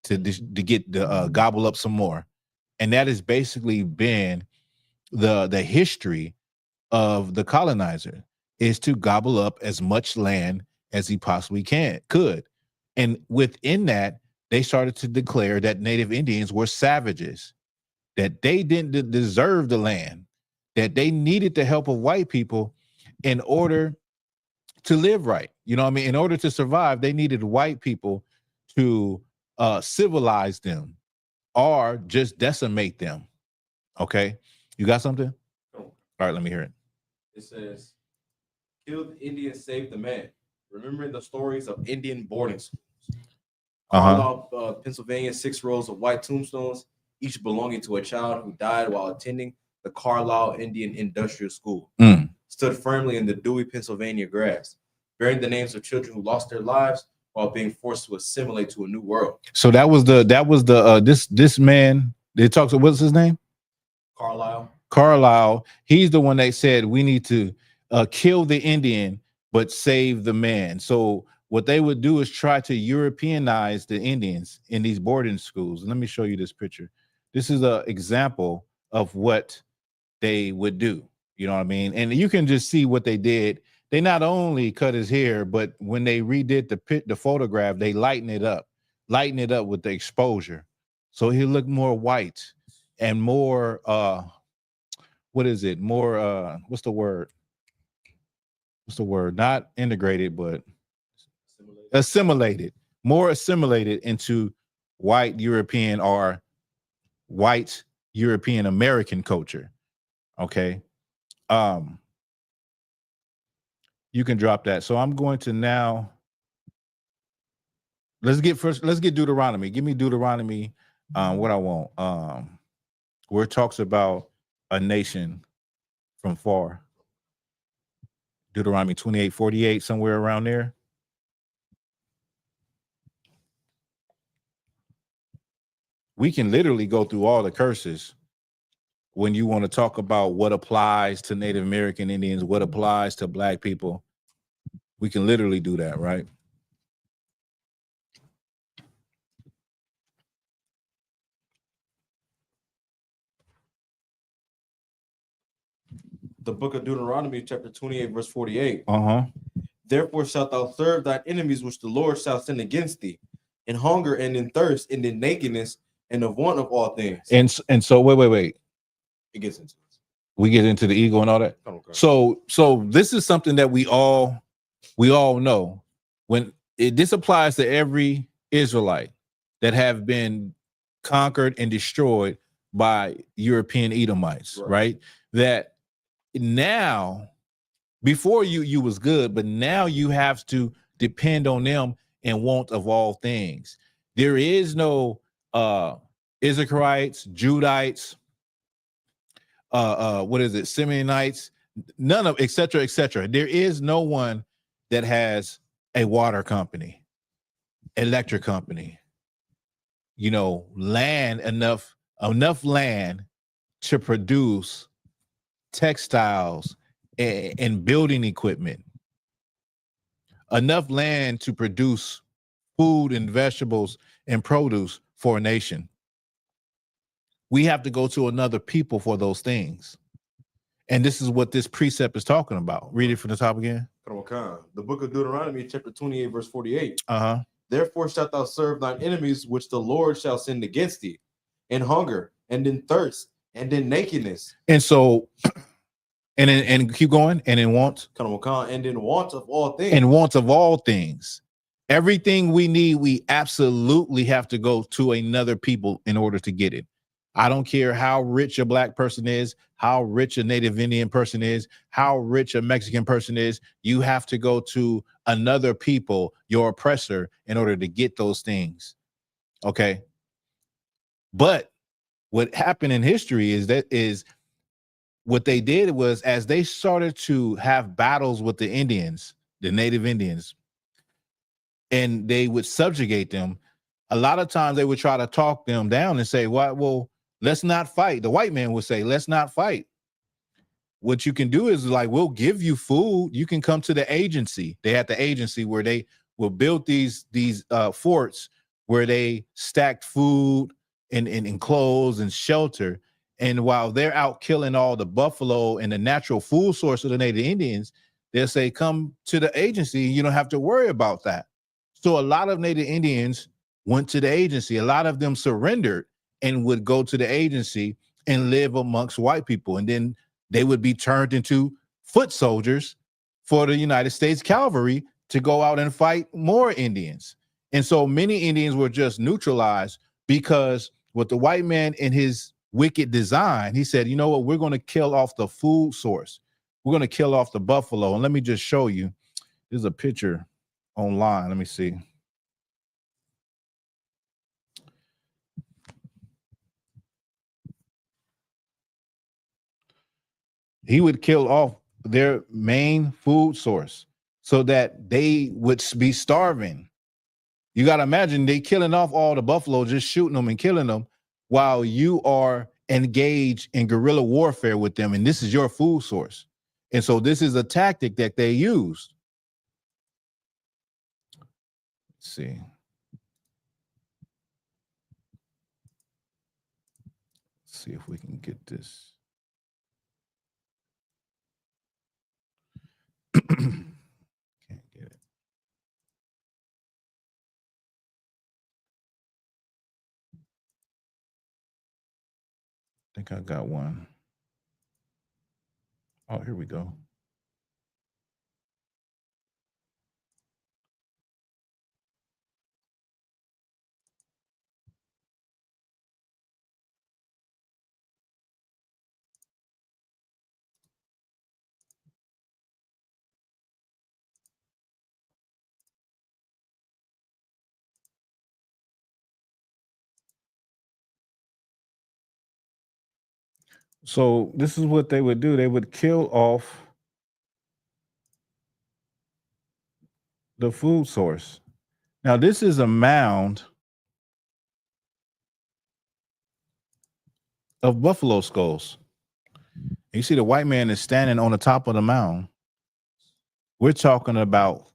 to get the gobble up some more. And that has basically been the history of the colonizer, is to gobble up as much land as he possibly could. And within that, they started to declare that Native Indians were savages, that they didn't deserve the land, that they needed the help of white people in order to live right. You know what I mean? In order to survive, they needed white people to civilize them or just decimate them. Okay, you got something? All right, let me hear it. It says, "Kill the Indian, save the man. Remembering the stories of Indian boarding schools. Carlisle, Pennsylvania, 6 rows of white tombstones, each belonging to a child who died while attending the Carlisle Indian Industrial School, stood firmly in the dewy Pennsylvania grass, bearing the names of children who lost their lives while being forced to assimilate to a new world." So that was the this man. They talks. What's his name? Carlisle. He's the one that said we need to kill the Indian but save the man. So what they would do is try to Europeanize the Indians in these boarding schools. And let me show you this picture. This is an example of what they would do. You know what I mean? And you can just see what they did. They not only cut his hair, but when they redid the photograph, they lighten it up with the exposure. So he looked more white and more, what is it? More, what's the word? Not integrated, but assimilated, more assimilated into white European or white European American culture. Okay. You can drop that. So I'm going to now, let's get Deuteronomy. Give me Deuteronomy, what I want, where it talks about a nation from far. Deuteronomy 28:48, somewhere around there. We can literally go through all the curses when you want to talk about what applies to Native American Indians, what applies to Black people. We can literally do that, right? The book of Deuteronomy, chapter 28, verse 48. Therefore shalt thou serve thine enemies, which the Lord shall send against thee, in hunger and in thirst and in nakedness and of want of all things. And so wait. It gets into it. We get into the ego and all that. Okay. So this is something that we all know. When this applies to every Israelite that have been conquered and destroyed by European Edomites, right? That now, before you was good, but now you have to depend on them and want of all things. There is no Issacharites, Judites, Simeonites, none of et cetera. There is no one that has a water company, electric company, land, enough land to produce textiles and building equipment, enough land to produce food and vegetables and produce for a nation. We have to go to another people for those things. And this is what this precept is talking about. Read it from the top again. The book of Deuteronomy, chapter 28, verse 48. Uh-huh. Therefore shalt thou serve thine enemies, which the Lord shall send against thee, in hunger and in thirst and in nakedness. And so, and keep going, and in want. And in want of all things. In want of all things. Everything we need, we absolutely have to go to another people in order to get it. I don't care how rich a Black person is, how rich a Native Indian person is, how rich a Mexican person is. You have to go to another people, your oppressor, in order to get those things. Okay. But what happened in history is what they did was, as they started to have battles with the Indians, the Native Indians, and they would subjugate them, a lot of times they would try to talk them down and say, well, let's not fight. The white man would say, let's not fight. What you can do is, like, we'll give you food. You can come to the agency. They had the agency where they will build these forts where they stacked food and clothes and shelter. And while they're out killing all the buffalo and the natural food source of the Native Indians, they'll say, come to the agency. You don't have to worry about that. So a lot of Native Indians went to the agency. A lot of them surrendered and would go to the agency and live amongst white people. And then they would be turned into foot soldiers for the United States Cavalry to go out and fight more Indians. And so many Indians were just neutralized because with the white man in his wicked design, he said, you know what, we're going to kill off the food source. We're going to kill off the buffalo. And let me just show you. There's a picture online. Let me see. He would kill off their main food source so that they would be starving. You got to imagine they killing off all the buffalo, just shooting them and killing them while you are engaged in guerrilla warfare with them. And this is your food source. And so this is a tactic that they used. Let's see. Let's see if we can get this. Can't get it. I think I got one. Oh, here we go. So this is what they would do. They would kill off the food source. Now, this is a mound of buffalo skulls. You see the white man is standing on the top of the mound. We're talking about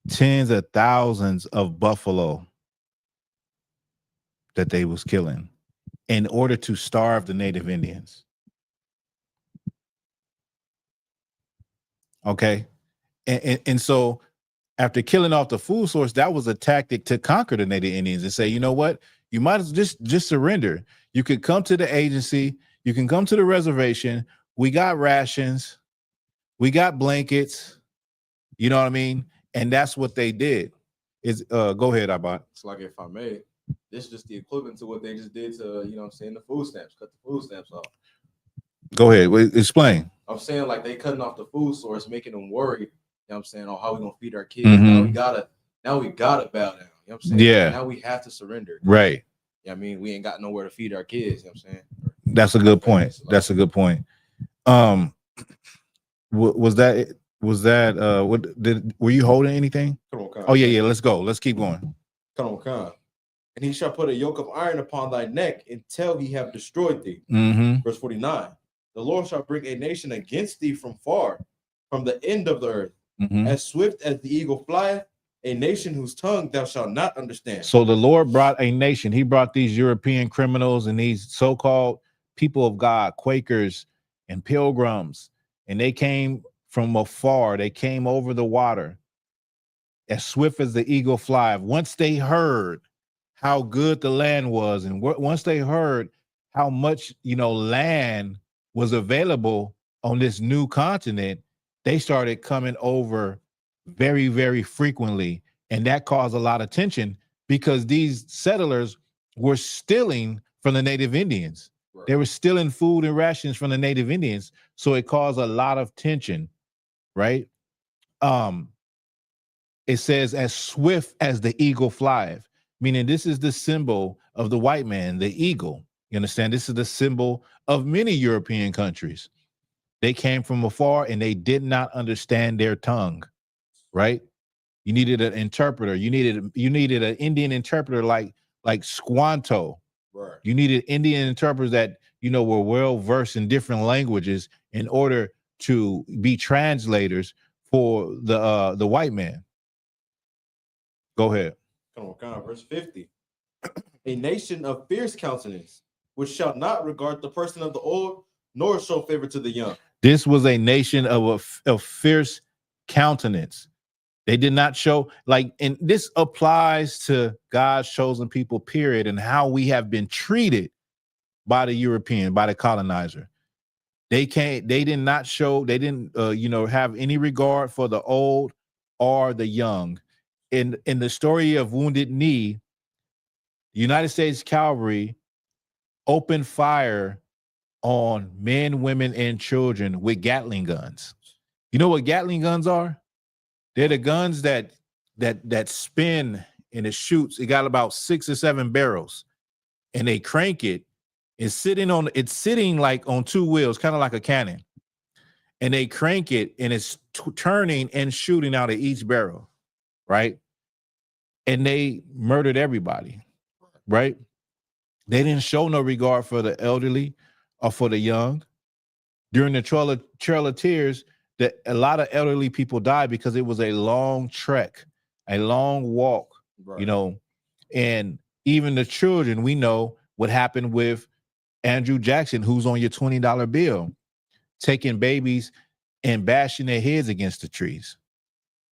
tens of thousands of buffalo that they was killing in order to starve the native Indians. Okay. And so after killing off the food source, that was a tactic to conquer the native Indians and say, you know what, you might as well just surrender. You could come to the agency, you can come to the reservation. We got rations, we got blankets, you know what I mean? And that's what they did. Is go ahead, Abad. It's like, if I may, this is just the equivalent to what they just did to, you know what I'm saying, the food stamps, cut the food stamps off. Go ahead, explain. I'm saying, like, they cutting off the food source, making them worried. You know what I'm saying? Oh, how we gonna feed our kids? Mm-hmm. Now we gotta bow down. You know what I'm saying? Yeah. Now we have to surrender. Right. Yeah, I mean, we ain't got nowhere to feed our kids. You know what I'm saying? That's a good point. That's a good point. Was that were you holding anything? Come on, Khan. Oh yeah, let's go. Let's keep going. Come on, Khan. And he shall put a yoke of iron upon thy neck until he have destroyed thee. Mm-hmm. Verse 49. The Lord shall bring a nation against thee from far, from the end of the earth, Mm-hmm. as swift as the eagle flieth, a nation whose tongue thou shalt not understand. So the Lord brought a nation. He brought these European criminals and these so-called people of God, Quakers and pilgrims, and they came from afar. They came over the water as swift as the eagle flieth. Once they heard how good the land was, and once they heard how much, land was available on this new continent, they started coming over very, very frequently. And that caused a lot of tension because these settlers were stealing from the native Indians. Right. They were stealing food and rations from the native Indians. So it caused a lot of tension, right? It says, as swift as the eagle flieth, meaning this is the symbol of the white man, the eagle. You understand? This is the symbol of many European countries. They came from afar and they did not understand their tongue, right? You needed an interpreter. You needed an Indian interpreter like Squanto. Right. You needed Indian interpreters that, were well versed in different languages in order to be translators for the white man. Go ahead. Come on, verse 50. A nation of fierce countenance, which shall not regard the person of the old, nor show favor to the young. This was a nation of fierce countenance. They did not show, and this applies to God's chosen people, period, and how we have been treated by the European, by the colonizer. They didn't have any regard for the old or the young. in the story of Wounded Knee, the United States Cavalry opened fire on men, women, and children with Gatling guns. You know what Gatling guns are? They're the guns that spin and it shoots. It got about 6 or 7 barrels, and they crank it. It's sitting like on 2 wheels, kind of like a cannon. And they crank it, and it's turning and shooting out of each barrel, right? And they murdered everybody, right? They didn't show no regard for the elderly or for the young. During the Trail of Tears, a lot of elderly people died because it was a long trek, a long walk, you know. And even the children, we know what happened with Andrew Jackson, who's on your $20 bill, taking babies and bashing their heads against the trees.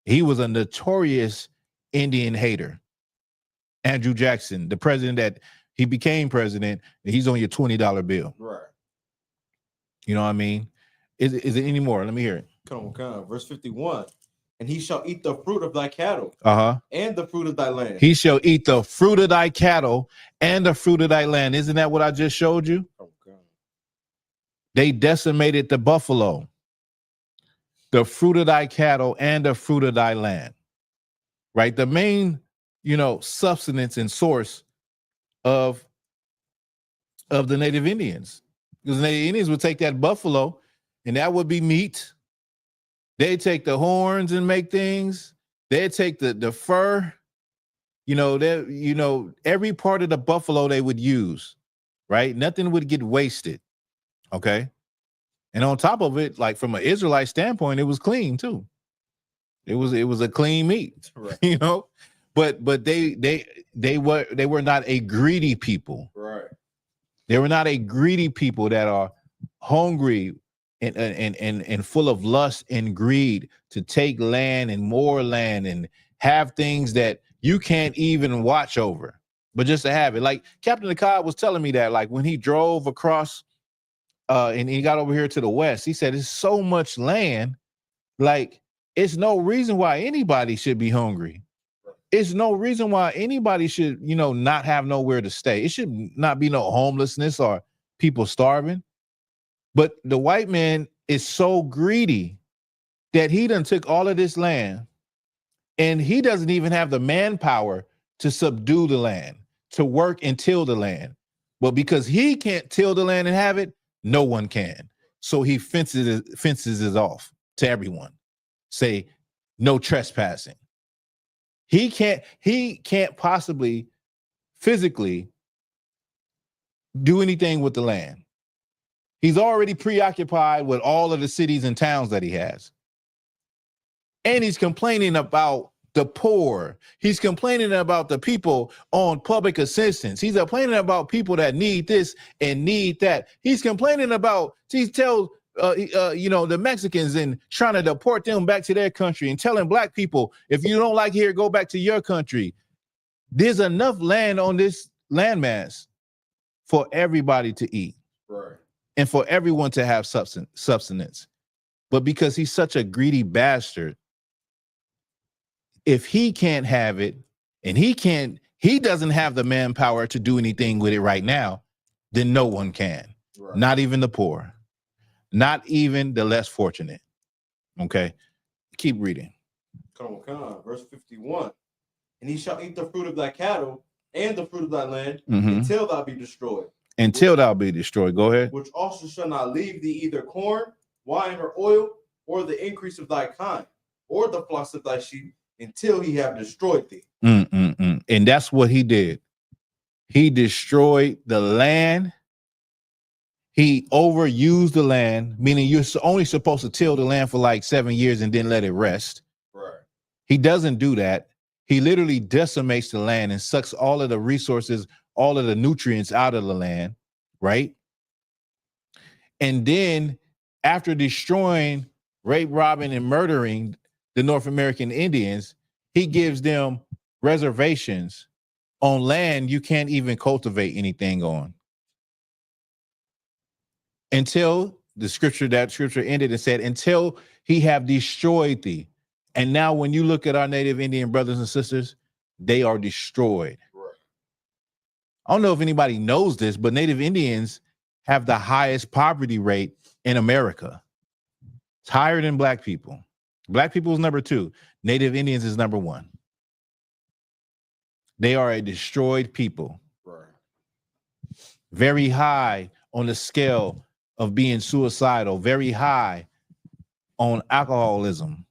He was a notorious Indian hater. Andrew Jackson, the president that he became president, and he's on your $20 bill. Right. You know what I mean? Is it any more? Let me hear it. Come on. Verse 51. And he shall eat the fruit of thy cattle and the fruit of thy land. He shall eat the fruit of thy cattle and the fruit of thy land. Isn't that what I just showed you? Okay. They decimated the buffalo. The fruit of thy cattle and the fruit of thy land. Right? The main, substance and source of the Native Indians. Because the Native Indians would take that buffalo and that would be meat. They take the horns and make things. They take the fur. Every part of the buffalo they would use, right? Nothing would get wasted. Okay. And on top of it, like from an Israelite standpoint, it was clean too. It was a clean meat, right. But they were not a greedy people. Right. They were not a greedy people that are hungry and full of lust and greed to take land and more land and have things that you can't even watch over, but just to have it. Like Captain Akkad was telling me that, like when he drove across and he got over here to the west, he said, "It's so much land, like it's no reason why anybody should be hungry. It's no reason why anybody should, not have nowhere to stay. It should not be no homelessness or people starving. But the white man is so greedy that he done took all of this land and he doesn't even have the manpower to subdue the land, to work and till the land. But because he can't till the land and have it, no one can. So he fences it off to everyone. Say, no trespassing. He can't possibly physically do anything with the land. He's already preoccupied with all of the cities and towns that he has. And he's complaining about the poor. He's complaining about the people on public assistance. He's complaining about people that need this and need that. He's complaining about, he tells the Mexicans and trying to deport them back to their country and telling black people, if you don't like here, go back to your country. There's enough land on this landmass for everybody to eat. Right. And for everyone to have substance. But because he's such a greedy bastard, if he can't have it and he doesn't have the manpower to do anything with it right now, then no one can. Right. Not even the poor, not even the less fortunate. Okay. Keep reading. Come on. Verse 51. And he shall eat the fruit of thy cattle and the fruit of thy land until thou be destroyed. Until thou be destroyed. Go ahead. Which also shall not leave thee either corn, wine, or oil, or the increase of thy kind, or the flocks of thy sheep, until he have destroyed thee. And that's what he did. He destroyed the land. He overused the land, meaning you're only supposed to till the land for like 7 years and then let it rest. Right. He doesn't do that. He literally decimates the land and sucks all of the resources, all of the nutrients out of the land, right? And then after destroying, rape, robbing, and murdering the North American Indians, he gives them reservations on land you can't even cultivate anything on. Until the scripture ended and said, until he have destroyed thee. And now when you look at our Native Indian brothers and sisters, they are destroyed. Right. I don't know if anybody knows this, but Native Indians have the highest poverty rate in America. It's higher than black people. Black people is number 2. Native Indians is number 1. They are a destroyed people. Right. Very high on the scale of being suicidal, very high on alcoholism.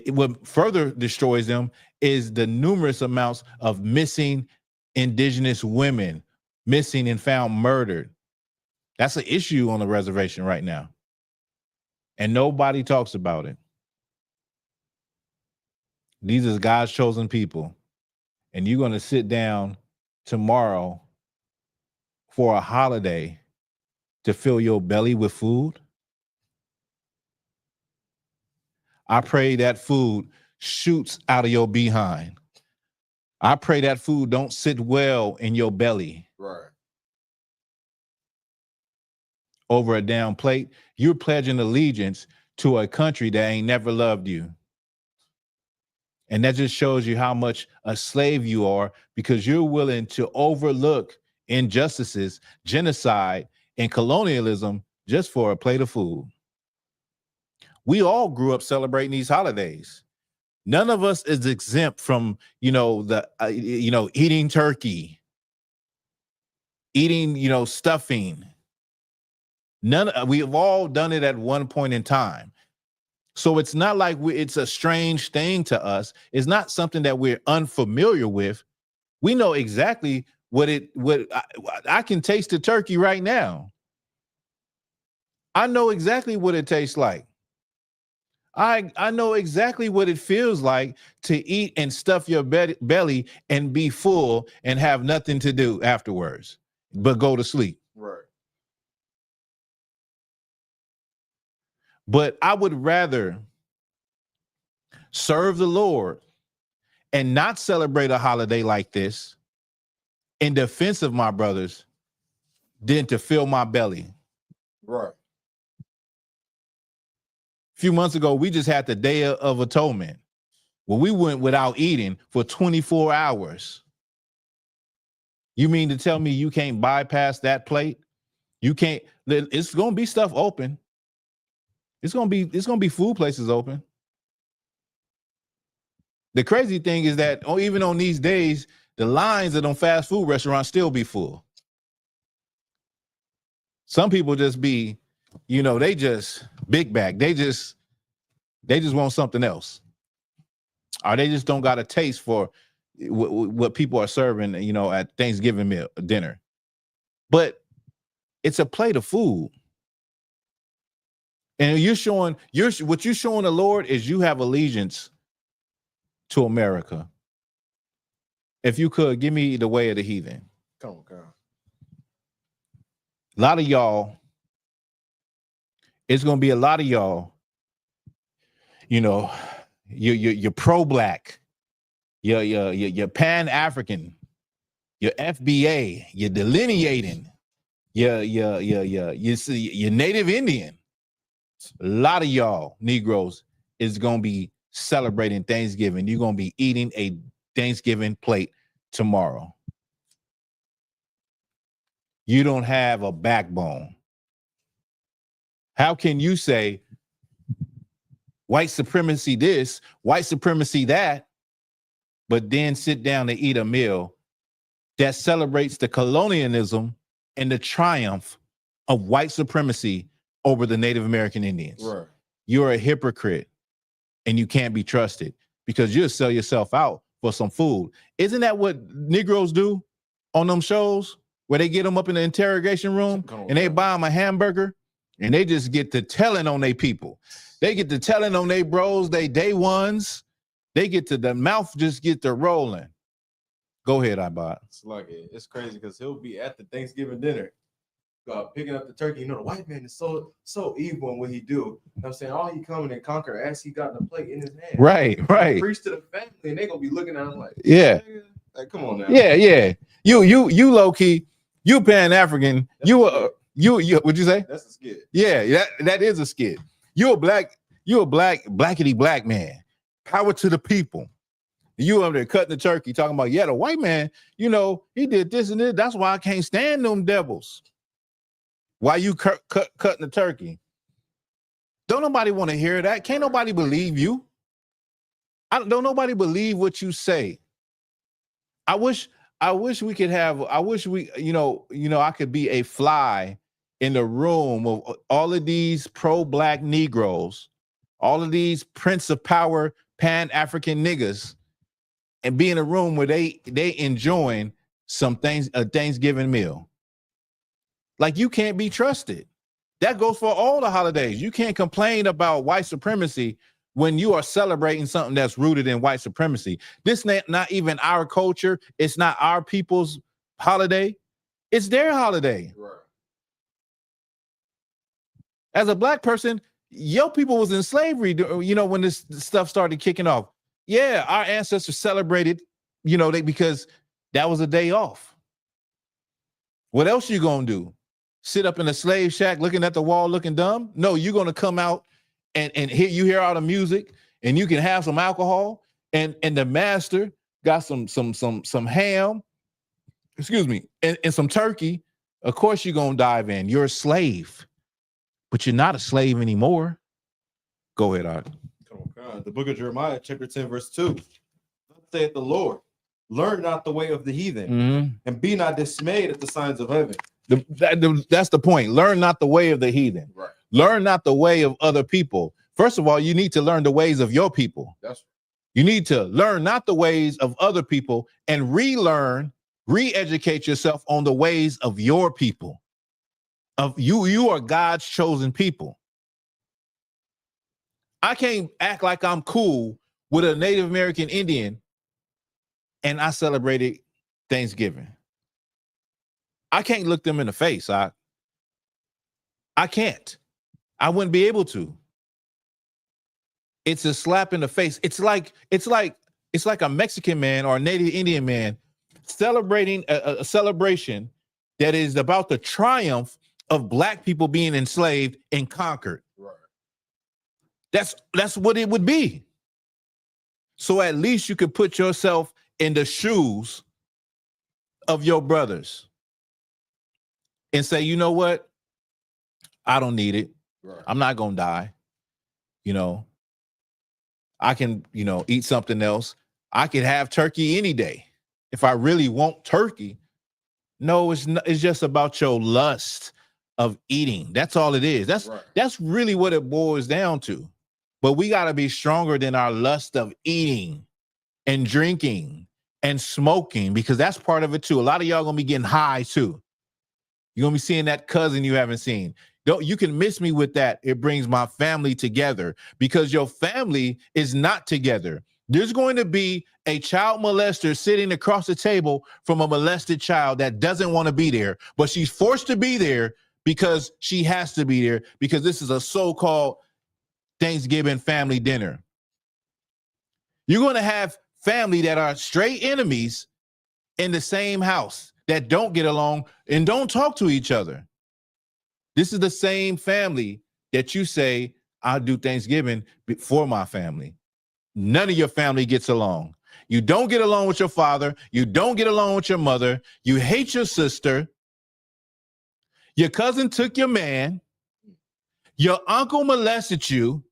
What further destroys them is the numerous amounts of missing indigenous women, missing and found murdered. That's an issue on the reservation right now. And nobody talks about it. These are God's chosen people. And you're going to sit down tomorrow for a holiday to fill your belly with food? I pray that food shoots out of your behind. I pray that food don't sit well in your belly. Right. Over a down plate. You're pledging allegiance to a country that ain't never loved you. And that just shows you how much a slave you are, because you're willing to overlook injustices, genocide, and colonialism just for a plate of food. We all grew up celebrating these holidays. None of us is exempt from, eating turkey, eating, stuffing. We've all done it at one point in time. So it's not like it's a strange thing to us. It's not something that we're unfamiliar with. We know exactly I can taste the turkey right now. I know exactly what it tastes like. I know exactly what it feels like to eat and stuff your belly and be full and have nothing to do afterwards but go to sleep. Right. But I would rather serve the Lord and not celebrate a holiday like this in defense of my brothers than to fill my belly. Right. A few months ago, we just had the Day of Atonement. Well, we went without eating for 24 hours. You mean to tell me you can't bypass that plate? You can't. It's going to be stuff open. It's going to be food places open. The crazy thing is that even on these days, the lines at them fast food restaurants still be full. Some people just be, they just big bag. They just want something else. Or they just don't got a taste for what people are serving, at Thanksgiving dinner. But it's a plate of food. And what you're showing the Lord is you have allegiance to America. If you could, give me the way of the heathen. Come on, God. A lot of y'all, it's going to be a lot of y'all, you're pro-black, you're pan-African, you're FBA, you're delineating, you're Native Indian. A lot of y'all Negroes is going to be celebrating Thanksgiving. You're going to be eating a Thanksgiving plate tomorrow. You don't have a backbone. How can you say white supremacy this, white supremacy that, but then sit down and eat a meal that celebrates the colonialism and the triumph of white supremacy over the Native American Indians? Right. You're a hypocrite and you can't be trusted because you'll sell yourself out for some food. Isn't that what Negroes do on them shows where they get them up in the interrogation room and they buy them a hamburger and they just get to telling on their people? They get to telling on their bros, they day ones. They get to the mouth just get to rolling. Go ahead, Ibot. It's crazy because he'll be at the Thanksgiving dinner, picking up the turkey. The white man is so evil in what he do. You know what I'm saying? All he coming and conquer as he got the plate in his hand. Right. Preach to the family and they gonna be looking at him like, yeah. Like, come on now. Yeah. You low key, you Pan-African. You would you say? That's a skit. Yeah, that is a skit. You're a blackity black man. Power to the people. You over there cutting the turkey, talking about, yeah, the white man, you know, he did this and this. That's why I can't stand them devils. Why you cutting the turkey? Don't nobody want to hear that. Can't nobody believe you. Don't nobody believe what you say. I wish we could have, I wish we, I could be a fly in the room of all of these pro-black Negroes, all of these Prince of Power Pan-African niggas, and be in a room where they enjoying some things, a Thanksgiving meal. Like, you can't be trusted. That goes for all the holidays. You can't complain about white supremacy when you are celebrating something that's rooted in white supremacy. This not even our culture. It's not our people's holiday. It's their holiday. Right. As a black person, your people was in slavery, when this stuff started kicking off. Yeah, our ancestors celebrated, because that was a day off. What else you gonna do? Sit up in a slave shack looking at the wall looking dumb? No, you're gonna come out and hear all the music, and you can have some alcohol, and the master got some ham, and some turkey. Of course you're gonna dive in. You're a slave, but you're not a slave anymore. Go ahead, Art. The book of Jeremiah, chapter 10, verse 2. Thus saith the Lord, learn not the way of the heathen, and be not dismayed at the signs of heaven. That's the point. Learn not the way of the heathen. Right. Learn not the way of other people. First of all, you need to learn the ways of your people. You need to learn not the ways of other people and relearn, re-educate yourself on the ways of your people. Of you. You are God's chosen people. I can't act like I'm cool with a Native American Indian and I celebrated Thanksgiving. I can't look them in the face. I can't. I wouldn't be able to. It's a slap in the face. It's like a Mexican man or a Native Indian man celebrating a celebration that is about the triumph of black people being enslaved and conquered. Right. That's what it would be. So at least you could put yourself in the shoes of your brothers and say, you know what? I don't need it. Right. I'm not going to die. I can, eat something else. I could have turkey any day. If I really want turkey. No, it's just about your lust of eating. That's all it is. That's really what it boils down to. But we got to be stronger than our lust of eating and drinking and smoking, because that's part of it too. A lot of y'all gonna be getting high too. You're gonna be seeing that cousin you haven't seen. You can miss me with that. It brings my family together, because your family is not together. There's going to be a child molester sitting across the table from a molested child that doesn't want to be there, but she's forced to be there because she has to be there, because this is a so-called Thanksgiving family dinner. You're going to have family that are straight enemies in the same house that don't get along and don't talk to each other. This is the same family that you say, I'll do Thanksgiving for my family. None of your family gets along. You don't get along with your father. You don't get along with your mother. You hate your sister. Your cousin took your man. Your uncle molested you.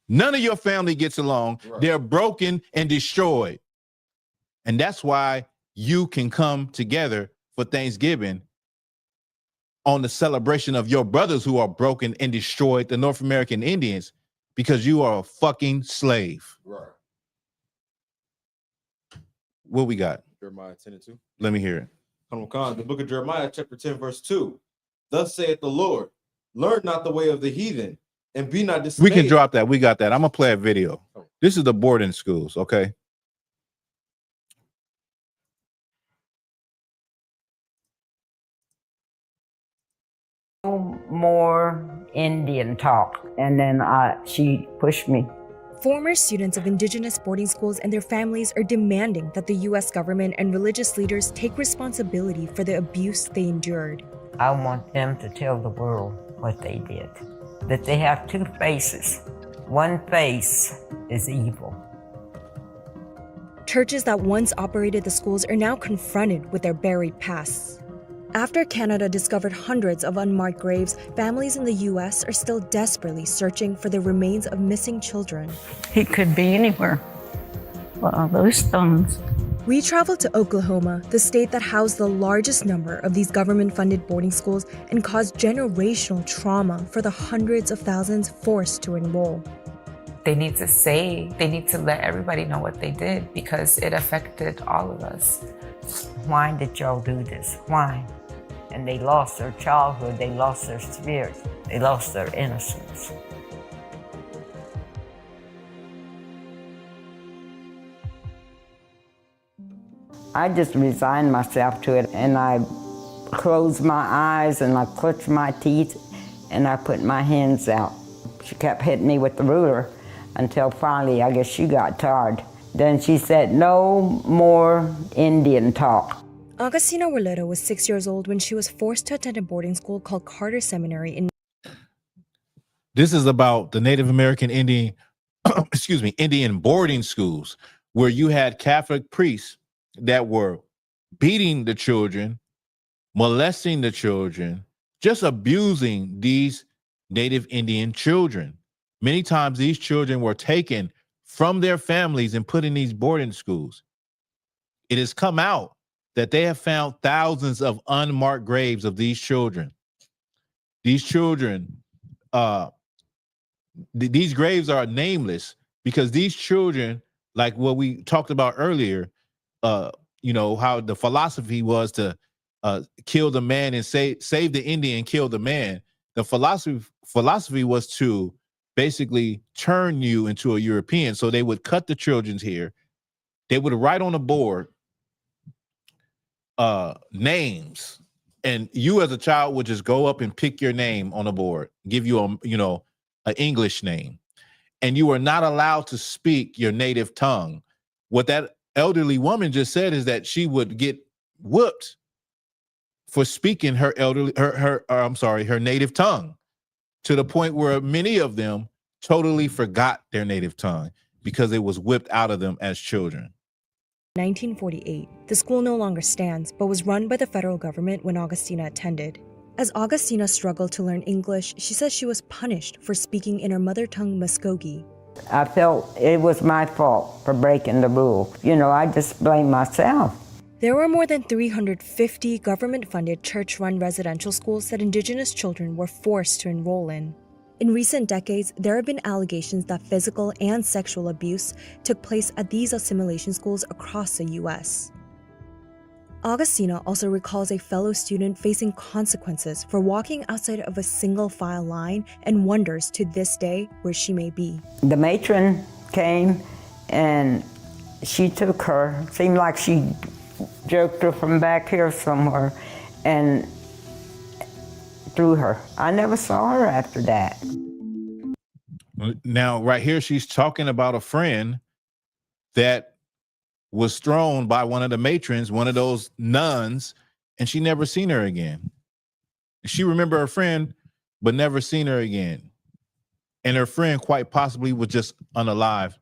None of your family gets along. Right. They're broken and destroyed. And that's why you can come together for Thanksgiving on the celebration of your brothers who are broken and destroyed, the North American Indians, because you are a fucking slave. Right. What we got? Jeremiah 10:2. Let me hear it. The book of Jeremiah, chapter 10, verse 2. Thus saith the Lord, learn not the way of the heathen, and be not dismayed. We can drop that. We got that. I'm going to play a video. This is the boarding schools, okay? More Indian talk, and then she pushed me. Former students of indigenous boarding schools and their families are demanding that the U.S. government and religious leaders take responsibility for the abuse they endured. I want them to tell the world what they did. That they have two faces. One face is evil. Churches that once operated the schools are now confronted with their buried pasts. After Canada discovered hundreds of unmarked graves, families in the U.S. are still desperately searching for the remains of missing children. He could be anywhere. Well, those stones. We traveled to Oklahoma, the state that housed the largest number of these government-funded boarding schools and caused generational trauma for the hundreds of thousands forced to enroll. They need to let everybody know what they did because it affected all of us. Why did y'all do this? Why? And they lost their childhood, they lost their spirit, they lost their innocence. I just resigned myself to it, and I closed my eyes and I clutched my teeth and I put my hands out. She kept hitting me with the ruler until finally, I guess she got tired. Then she said, "No more Indian talk." Augustina Willito was 6 years old when she was forced to attend a boarding school called Carter Seminary in. This is about the Native American Indian, Indian boarding schools, where you had Catholic priests that were beating the children, molesting the children, just abusing these Native Indian children. Many times these children were taken from their families and put in these boarding schools. It has come out that they have found thousands of unmarked graves of these children. These children, these graves are nameless because these children, like what we talked about earlier, how the philosophy was to kill the man and save the Indian and kill the man. The philosophy was to basically turn you into a European. So they would cut the children's hair. They would write on a board names, and you as a child would just go up and pick your name on a board, give you an English name, and you were not allowed to speak your native tongue. What that elderly woman just said is that she would get whooped for speaking her native tongue, to the point where many of them totally forgot their native tongue because it was whipped out of them as children. 1948, the school no longer stands, but was run by the federal government when Augustina attended. As Augustina struggled to learn English, she says she was punished for speaking in her mother tongue Muskogee. I felt it was my fault for breaking the rule. I just blame myself. There were more than 350 government-funded church-run residential schools that Indigenous children were forced to enroll in. In recent decades, there have been allegations that physical and sexual abuse took place at these assimilation schools across the U.S. Augustina also recalls a fellow student facing consequences for walking outside of a single-file line and wonders to this day where she may be. The matron came and she took her, seemed like she jerked her from back here somewhere and threw her. I never saw her after that. Now, right here, she's talking about a friend that was thrown by one of the matrons, one of those nuns, and she never seen her again. She remembered her friend, but never seen her again. And her friend quite possibly was just unalive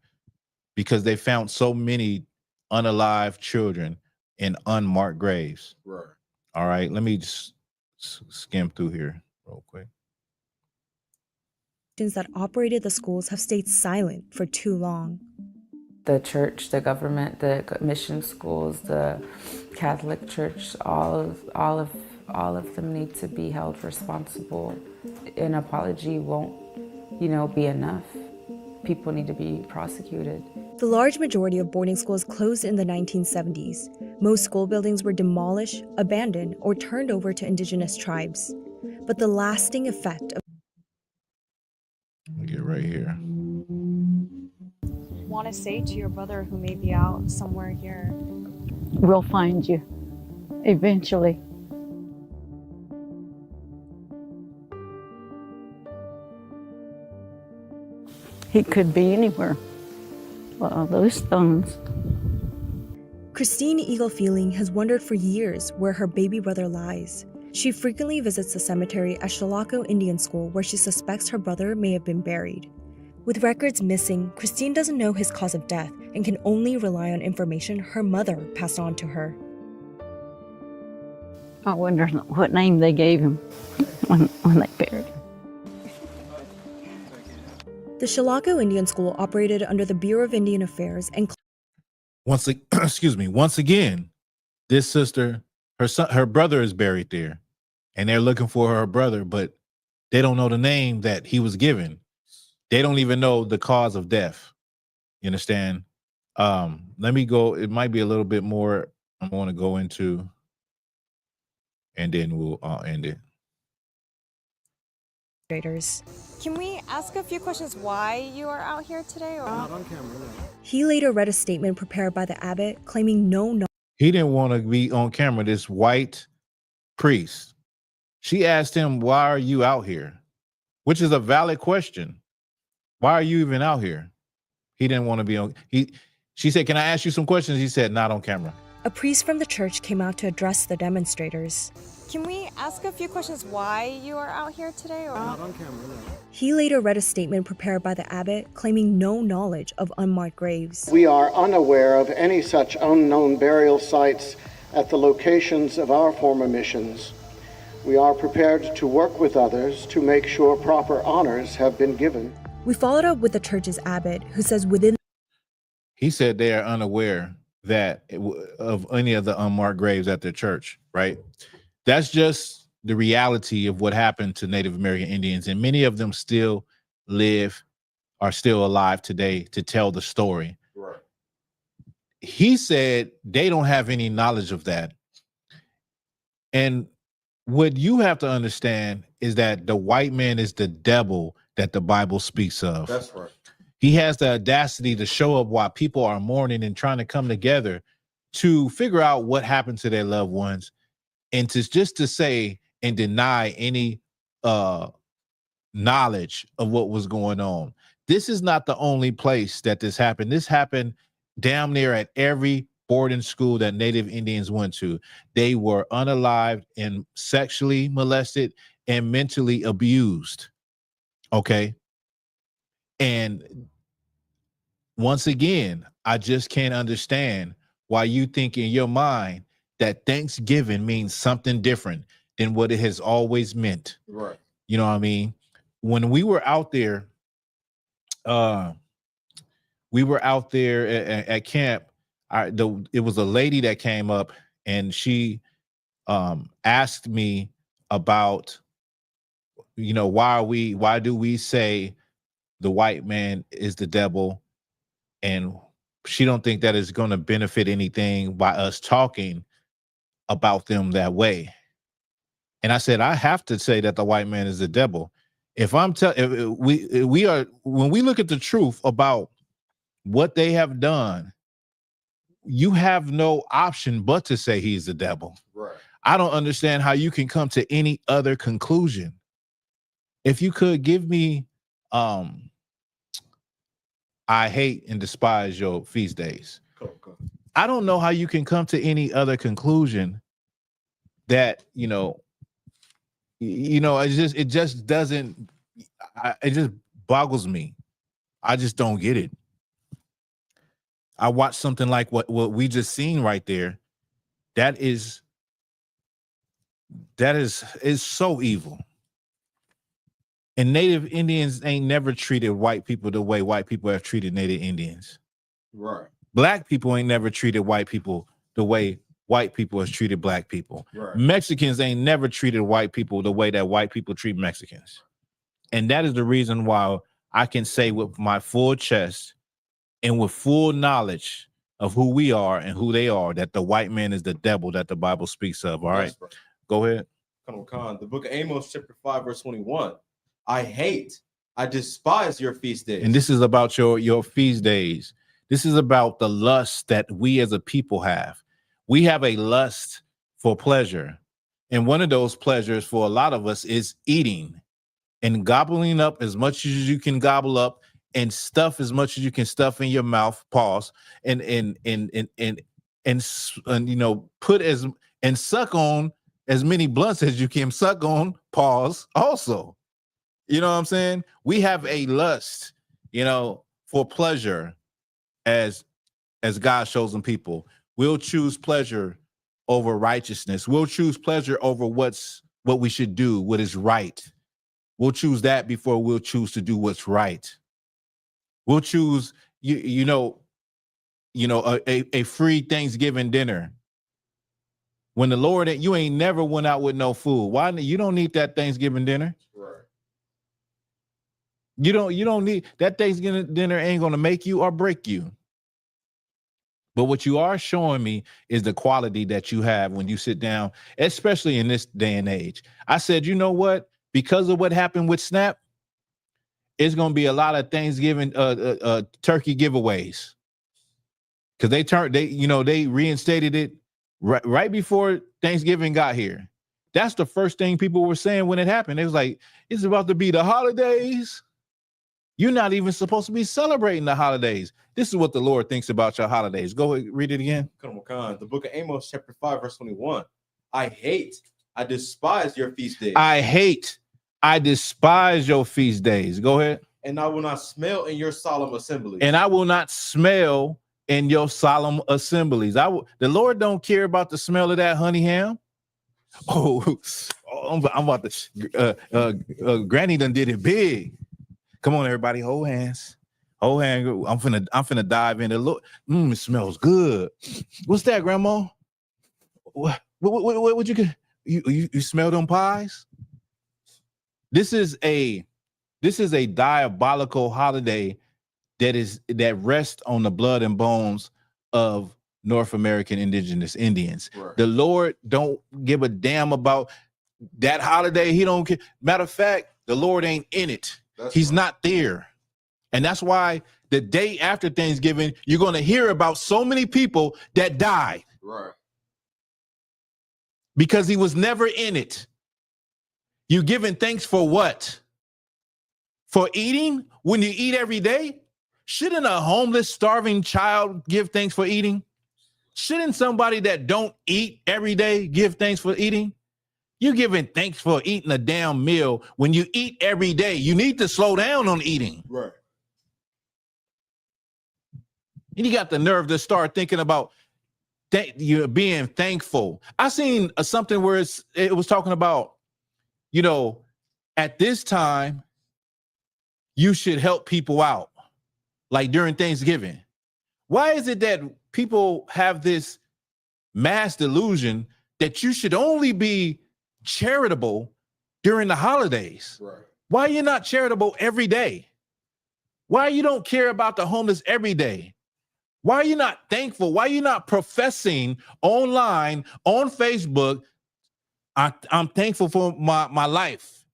because they found so many unalive children in unmarked graves. Right. All right, let me just skim through here real quick. That operated the schools have stayed silent for too long. The church, the government, the mission schools, the Catholic Church, all of them need to be held responsible. An apology won't, be enough. People need to be prosecuted. The large majority of boarding schools closed in the 1970s. Most school buildings were demolished, abandoned, or turned over to Indigenous tribes. But the lasting effect of get right here. Want to say to your brother who may be out somewhere here? We'll find you eventually. He could be anywhere. Well, those stones. Christine Eagle-Feeling has wondered for years where her baby brother lies. She frequently visits the cemetery at Shalako Indian School where she suspects her brother may have been buried. With records missing, Christine doesn't know his cause of death and can only rely on information her mother passed on to her. I wonder what name they gave him when they buried him. The Shalako Indian School operated under the Bureau of Indian Affairs and Once again, this sister, her brother is buried there, and they're looking for her brother, but they don't know the name that he was given. They don't even know the cause of death. You understand? Let me go. It might be a little bit more I want to go into, and then we'll end it. Can we ask a few questions why you are out here today? Or Not on camera, no. he later read a statement prepared by the abbot claiming no knowledge. He didn't want to be on camera, this white priest. She asked him, why are you out here? Which is a valid question. Why are you even out here? He didn't want to be on. She said, can I ask you some questions? He said, not on camera. A priest from the church came out to address the demonstrators. can we ask a few questions why you are out here today? Or Not on camera, no. He later read a statement prepared by the abbot claiming no knowledge of unmarked graves. We are unaware of any such unknown burial sites at the locations of our former missions. We are prepared to work with others to make sure proper honors have been given. We followed up with the church's abbot, who says within. He said they are unaware of any of the unmarked graves at their church, right? That's just the reality of what happened to Native American Indians, and many of them are still alive today to tell the story. Right. He said they don't have any knowledge of that. And what you have to understand is that the white man is the devil that the Bible speaks of. That's right. He has the audacity to show up while people are mourning and trying to come together to figure out what happened to their loved ones, and to say and deny any knowledge of what was going on. This is not the only place that this happened. This happened damn near at every boarding school that Native Indians went to. They were unalived and sexually molested and mentally abused. Okay. And once again, I just can't understand why you think in your mind that Thanksgiving means something different than what it has always meant. Right. You know what I mean? When we were out there, at camp. It was a lady that came up and she asked me about, why do we say the white man is the devil, and she don't think that is going to benefit anything by us talking about them that way. And I said, I have to say that the white man is the devil. When we look at the truth about what they have done, you have no option but to say he's the devil. Right. I don't understand how you can come to any other conclusion. If you could give me, I hate and despise your feast days. Cool. I don't know how you can come to any other conclusion that, it just doesn't, it just boggles me. I just don't get it. I watched something like what we just seen right there. That is so evil. And Native Indians ain't never treated white people the way white people have treated Native Indians. Right. Black people ain't never treated white people the way white people has treated black people. Right. Mexicans ain't never treated white people the way that white people treat Mexicans. And that is the reason why I can say with my full chest and with full knowledge of who we are and who they are, that the white man is the devil that the Bible speaks of. All right. Go ahead. The book of Amos, chapter 5, verse 21. I despise your feast days. And this is about your feast days. This is about the lust that we as a people have. We have a lust for pleasure. And one of those pleasures for a lot of us is eating and gobbling up as much as you can gobble up and stuff as much as you can stuff in your mouth, pause, and put and suck on as many blunts as you can suck on, pause, also. You know what I'm saying? We have a lust, for pleasure as God shows them people. We'll choose pleasure over righteousness. We'll choose pleasure over what we should do, what is right. We'll choose that before we'll choose to do what's right. We'll choose, a free Thanksgiving dinner. When the Lord, you ain't never went out with no food. Why? You don't need that Thanksgiving dinner. Right. You don't need that Thanksgiving dinner. Ain't gonna make you or break you. But what you are showing me is the quality that you have when you sit down, especially in this day and age. I said, you know what? Because of what happened with Snap, it's gonna be a lot of Thanksgiving turkey giveaways. Because they reinstated it right before Thanksgiving got here. That's the first thing people were saying when it happened. It was like, it's about to be the holidays. You're not even supposed to be celebrating the holidays. This is what the Lord thinks about your holidays. Go ahead, read it again. The book of Amos, chapter 5, verse 21. I despise your feast days. I despise your feast days. Go ahead. And I will not smell in your solemn assemblies. The Lord don't care about the smell of that honey ham. I'm about to. Granny done did it big. Come on, everybody, hold hands. Hold hand. I'm finna dive in. Look, it smells good. What's that, Grandma? What you get? You smell them pies? This is a diabolical holiday that rests on the blood and bones of North American indigenous Indians. Right. The Lord don't give a damn about that holiday. He don't care. Matter of fact, the Lord ain't in it. He's not there. And that's why the day after Thanksgiving, you're going to hear about so many people that died. Right. Because he was never in it. You giving thanks for what? For eating? When you eat every day? Shouldn't a homeless, starving child give thanks for eating? Shouldn't somebody that don't eat every day give thanks for eating? You're giving thanks for eating a damn meal when you eat every day. You need to slow down on eating. Right. And you got the nerve to start thinking about you're being thankful. I seen something where it was talking about, at this time, you should help people out, like during Thanksgiving. Why is it that people have this mass delusion that you should only be charitable during the holidays? Right. Why are you not charitable every day? Why you don't care about the homeless every day? Why are you not thankful? Why are you not professing online, on Facebook, I'm thankful for my life.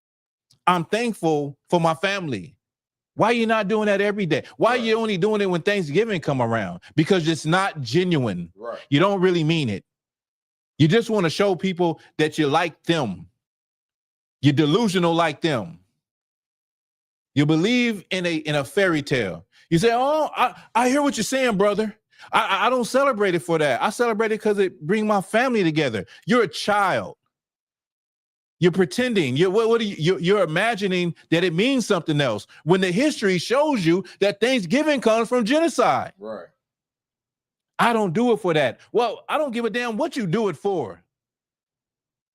I'm thankful for my family. Why are you not doing that every day? Why are you only doing it when Thanksgiving come around? Because it's not genuine. Right. You don't really mean it. You just want to show people that you like them. You're delusional like them. You believe in a fairy tale. You say, oh, I hear what you're saying, brother. I don't celebrate it for that. I celebrate it because it brings my family together. You're a child. You're pretending. You're imagining that it means something else when the history shows you that Thanksgiving comes from genocide. Right. I don't do it for that. Well, I don't give a damn what you do it for.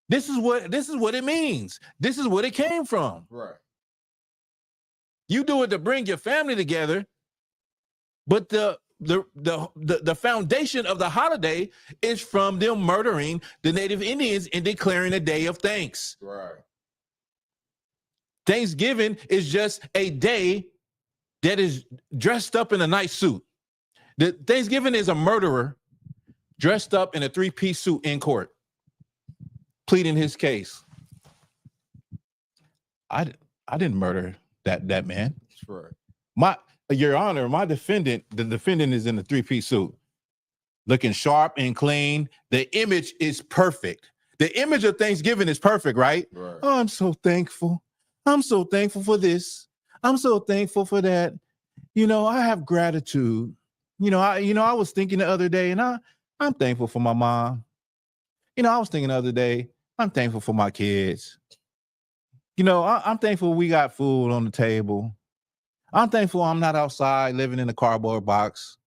This is what it means. This is what it came from. Right. You do it to bring your family together, but the foundation of the holiday is from them murdering the Native Indians and declaring a day of thanks. Right. Thanksgiving is just a day that is dressed up in a nice suit. The Thanksgiving is a murderer dressed up in a 3-piece suit in court, pleading his case. I didn't murder that man. Right. Your Honor, the defendant is in a 3-piece suit, looking sharp and clean. The image is perfect. The image of Thanksgiving is perfect, right? Right. Oh, I'm so thankful. I'm so thankful for this. I'm so thankful for that. I have gratitude. I was thinking the other day, and I'm thankful for my mom. I was thinking the other day, I'm thankful for my kids. You know, I'm thankful we got food on the table. I'm thankful I'm not outside living in a cardboard box.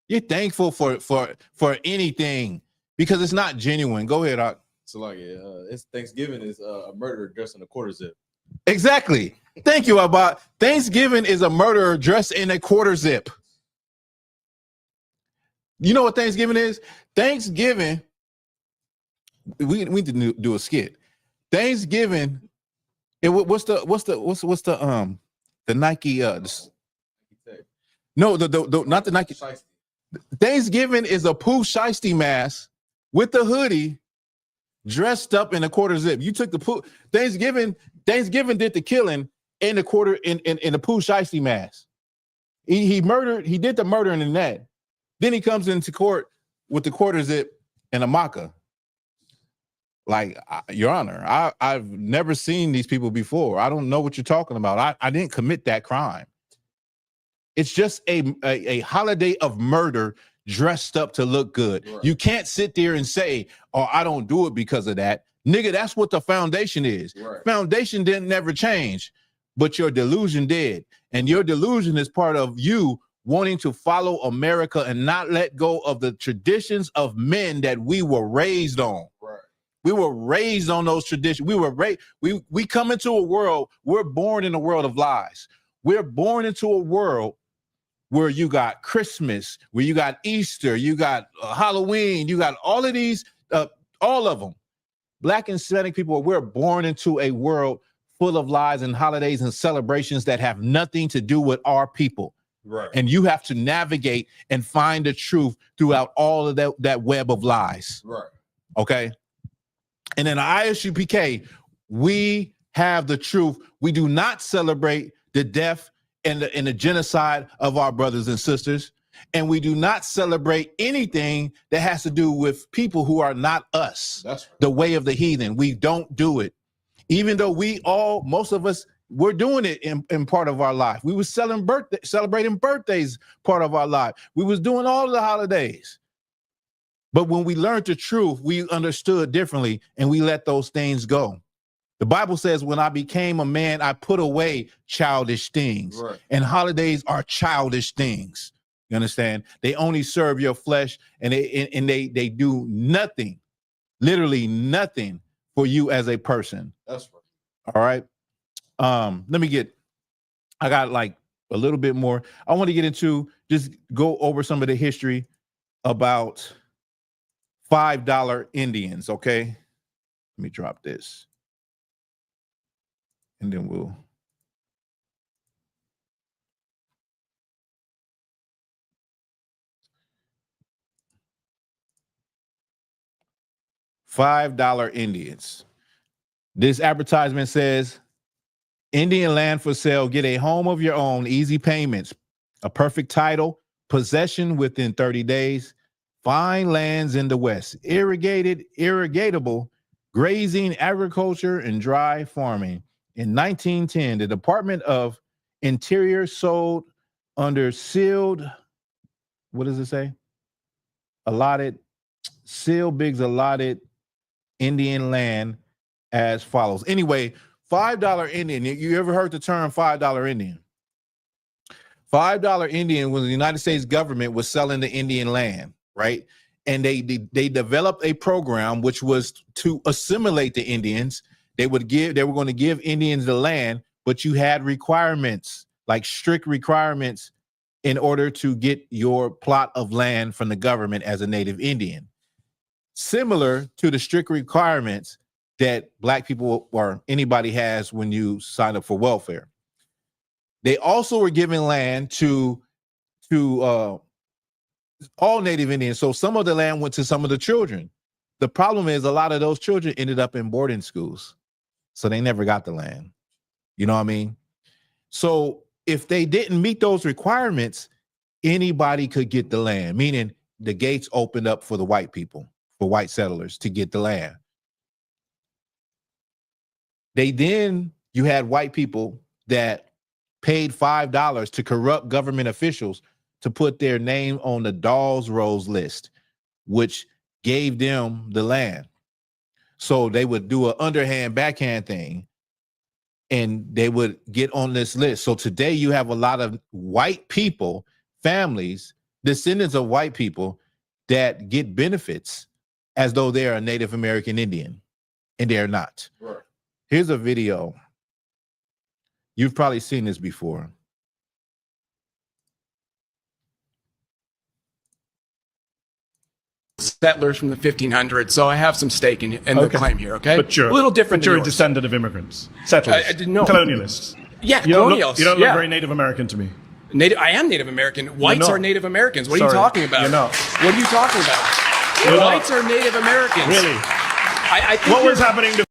You're thankful for anything because it's not genuine. Go ahead, Doc. So like, it's Thanksgiving is a murderer dressed in a quarter zip. Exactly. Thank you, Abba. Thanksgiving is a murderer dressed in a quarter zip. You know what Thanksgiving is? Thanksgiving, we need to do a skit. Thanksgiving, what's the Nike no, the not the Nike. Thanksgiving is a Pooh Shiesty mask with the hoodie dressed up in a quarter zip. You took the Pooh Thanksgiving did the killing in the quarter in the Pooh Shiesty mask. He did the murdering in that. Then he comes into court with the quarter zip and a maca. Like, Your Honor, I've never seen these people before. I don't know what you're talking about. I didn't commit that crime. It's just a holiday of murder dressed up to look good. Right. You can't sit there and say, oh, I don't do it because of that. Nigga, that's what the foundation is. Right. Foundation didn't never change, but your delusion did. And your delusion is part of you wanting to follow America and not let go of the traditions of men that we were raised on. Right. We were raised on those traditions. We come into a world, we're born in a world of lies. We're born into a world where you got Christmas, where you got Easter, you got Halloween, you got all of these, all of them. Black and Hispanic people, we're born into a world full of lies and holidays and celebrations that have nothing to do with our people. Right. And you have to navigate and find the truth throughout all of that web of lies. Right. Okay. And in ISUPK, we have the truth. We do not celebrate the death and the genocide of our brothers and sisters. And we do not celebrate anything that has to do with people who are not us. That's right. The way of the heathen. We don't do it. Even though most of us, we're doing it in part of our life. We were celebrating birthdays part of our life. We was doing all of the holidays. But when we learned the truth, we understood differently and we let those things go. The Bible says, when I became a man, I put away childish things. Right. And holidays are childish things. You understand? They only serve your flesh and they do nothing, literally nothing for you as a person. That's right. All right. I got like a little bit more. I want to get into, just go over some of the history about $5 Indians. Okay. Let me drop this. And then we'll. $5 Indians. This advertisement says, Indian land for sale, get a home of your own, easy payments, a perfect title, possession within 30 days, fine lands in the West, irrigatable, grazing, agriculture, and dry farming. In 1910, the Department of Interior sold under sealed, what does it say? Sealed Biggs allotted Indian land as follows. Anyway, $5 Indian. You ever heard the term $5 Indian? $5 Indian was the United States government was selling the Indian land, right? And they developed a program which was to assimilate the Indians. They were going to give Indians the land, but you had requirements, like strict requirements, in order to get your plot of land from the government as a native Indian. Similar to the strict requirements that Black people or anybody has when you sign up for welfare. They also were giving land to all native Indians. So some of the land went to some of the children. The problem is a lot of those children ended up in boarding schools. So they never got the land. You know what I mean? So if they didn't meet those requirements, anybody could get the land, meaning the gates opened up for the white people, for white settlers to get the land. You had white people that paid $5 to corrupt government officials to put their name on the Dawes Rolls list, which gave them the land. So they would do an underhand, backhand thing, and they would get on this list. So today you have a lot of white people, families, descendants of white people that get benefits as though they're a Native American Indian, and they're not. Right. Here's a video. You've probably seen this before. Settlers from the 1500s, so I have some stake in the claim here, okay? But you're a little different. But you're than a yours. descendant of immigrants, settlers, I didn't know. colonialists. Yeah, You colonials. don't look yeah. very Native American to me. I am Native American. Whites not. are Native Americans. What are you Sorry, talking about? you're not. What are you talking about? You're Whites not. are Native Americans. Really? I think What was happening to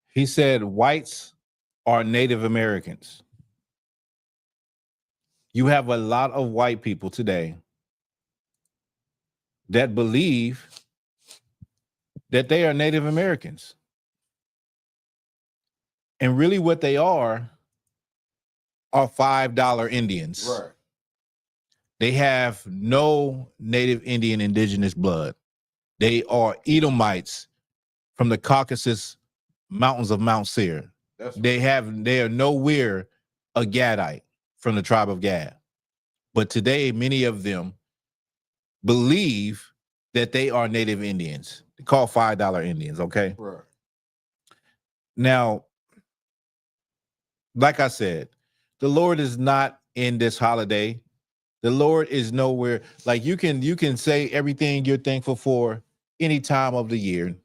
He said whites are Native Americans. You have a lot of white people today that believe that they are Native Americans. And really what they are $5 Indians. Right. They have no Native Indian indigenous blood. They are Edomites from the Caucasus Mountains of Mount Seir. They are nowhere a Gadite from the tribe of Gad. But today, many of them believe that they are Native Indians. They're called $5 Indians, okay? Right. Now, like I said, the Lord is not in this holiday. The Lord is nowhere. Like you can say everything you're thankful for any time of the year.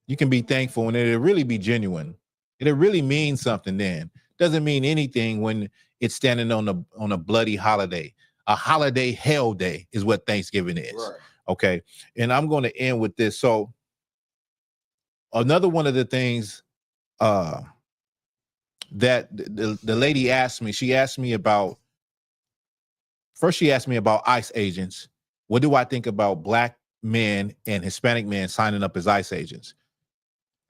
You can be thankful and it'll really be genuine. It'll really mean something then. Doesn't mean anything when it's standing on a bloody holiday. A holiday hell day is what Thanksgiving is. Right. Okay. And I'm going to end with this. So another one of the things that the lady asked me, she asked me about ICE agents. What do I think about black men and Hispanic men signing up as ICE agents?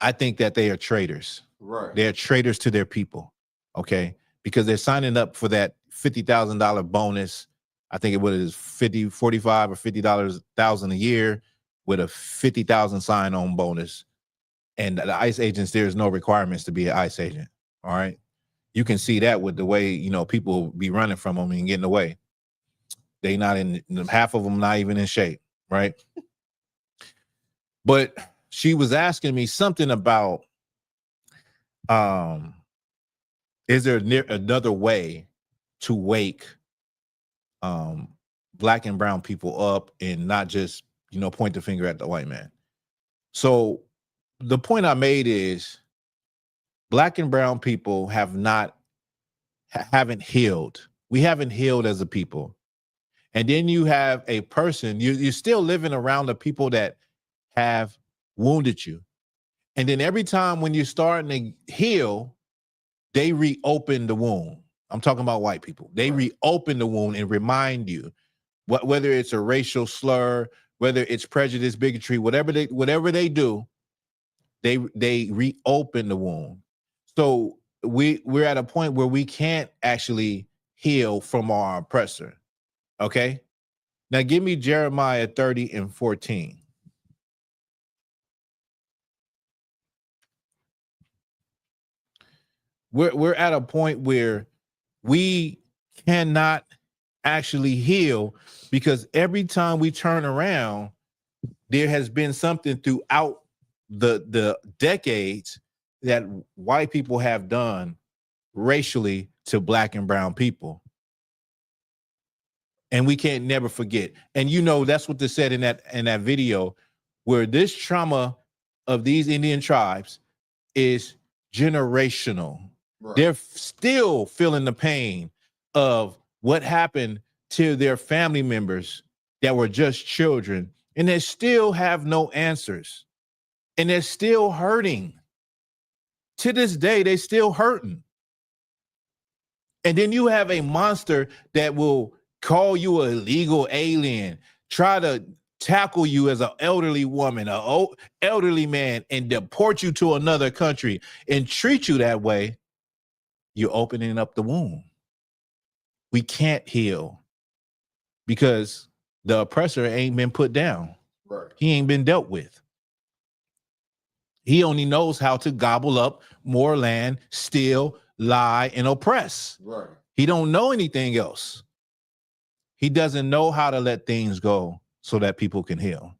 I think that they are traitors. Right. They're traitors to their people. Okay. Because they're signing up for that $50,000 bonus. I think it was $45 or $50,000 a year with a 50,000 sign-on bonus. And the ICE agents, there's no requirements to be an ICE agent. All right. You can see that with the way, people be running from them and getting away. They not in, half of them not even in shape. Right. But she was asking me something about, is there another way to wake black and brown people up and not just, point the finger at the white man? So the point I made is black and brown people haven't healed. We haven't healed as a people. And then you have a person, you're still living around the people that have wounded you. And then every time when you're starting to heal, they reopen the wound. I'm talking about white people. They reopen the wound and remind you, whether it's a racial slur, whether it's prejudice, bigotry, whatever they do, they reopen the wound. So we're at a point where we can't actually heal from our oppressor. Okay? Now give me Jeremiah 30:14. We're at a point where we cannot actually heal because every time we turn around, there has been something throughout the decades that white people have done racially to black and brown people. And we can't never forget. And that's what they said in that video, where this trauma of these Indian tribes is generational. Right. They're still feeling the pain of what happened to their family members that were just children, and they still have no answers. And they're still hurting. To this day, they're still hurting. And then you have a monster that will call you an illegal alien, try to tackle you as an elderly woman, an elderly man, and deport you to another country and treat you that way. You're opening up the wound. We can't heal because the oppressor ain't been put down. Right. He ain't been dealt with. He only knows how to gobble up more land, steal, lie, and oppress. Right. He don't know anything else. He doesn't know how to let things go so that people can heal.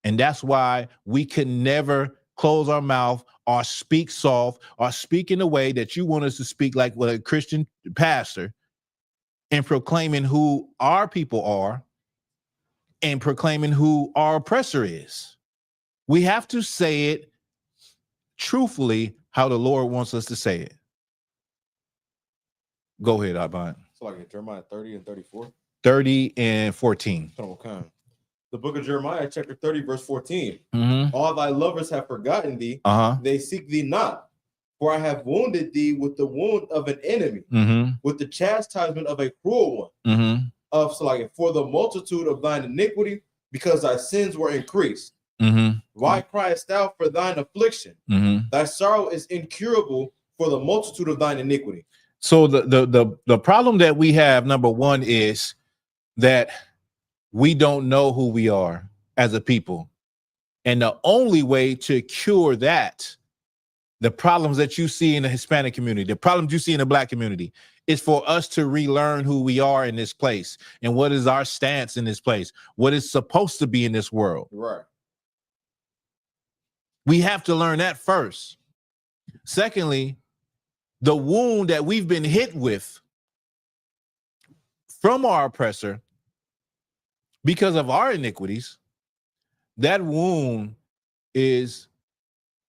And that's why we can never close our mouth or speak soft or speak in a way that you want us to speak like with a Christian pastor and proclaiming who our people are and proclaiming who our oppressor is. We have to say it truthfully how the Lord wants us to say it. Go ahead, Abban. So like Jeremiah 30 and 34. 30 and 14. Okay. The book of Jeremiah, chapter 30, verse 14. Mm-hmm. All thy lovers have forgotten thee. They seek thee not. For I have wounded thee with the wound of an enemy, with the chastisement of a cruel one. For the multitude of thine iniquity, because thy sins were increased. Why criest thou for thine affliction? Thy sorrow is incurable for the multitude of thine iniquity. So the problem that we have, number one, is that we don't know who we are as a people. And the only way to cure that, the problems that you see in the Hispanic community, the problems you see in the Black community, is for us to relearn who we are in this place and what is our stance in this place, what is supposed to be in this world. Right. We have to learn that first. Secondly, the wound that we've been hit with from our oppressor because of our iniquities, that wound is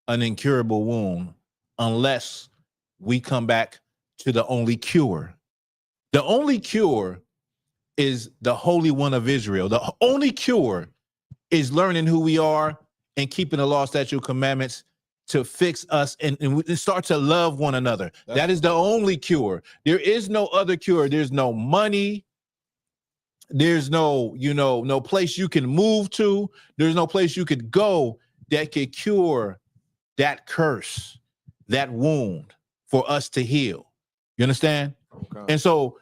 an incurable wound unless we come back to the only cure. The only cure is the Holy One of Israel. The only cure is learning who we are and keeping the law, statute, commandments to fix us and we start to love one another. That is the only cure. There is no other cure. There's no money. There's no, no place you can move to. There's no place you could go that could cure that curse, that wound for us to heal. You understand? Okay. And so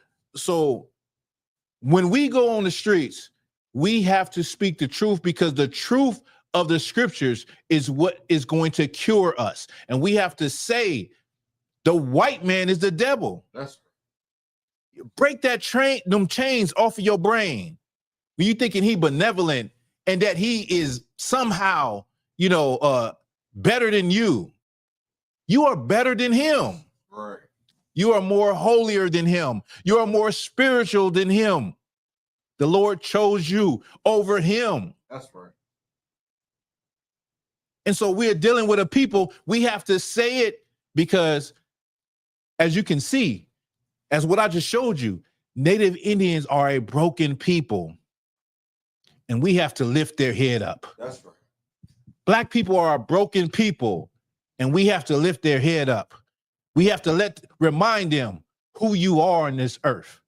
when we go on the streets, we have to speak the truth because the truth of the scriptures is what is going to cure us. And we have to say the white man is the devil. That's break them chains off of your brain. When you thinking he benevolent and that he is somehow, better than you. You are better than him. Right. You are more holier than him. You are more spiritual than him. The Lord chose you over him. That's right. And so we're dealing with a people, we have to say it because, as you can see, as what I just showed you, Native Indians are a broken people. And we have to lift their head up. That's right. Black people are a broken people. And we have to lift their head up. We have to remind them who you are on this earth.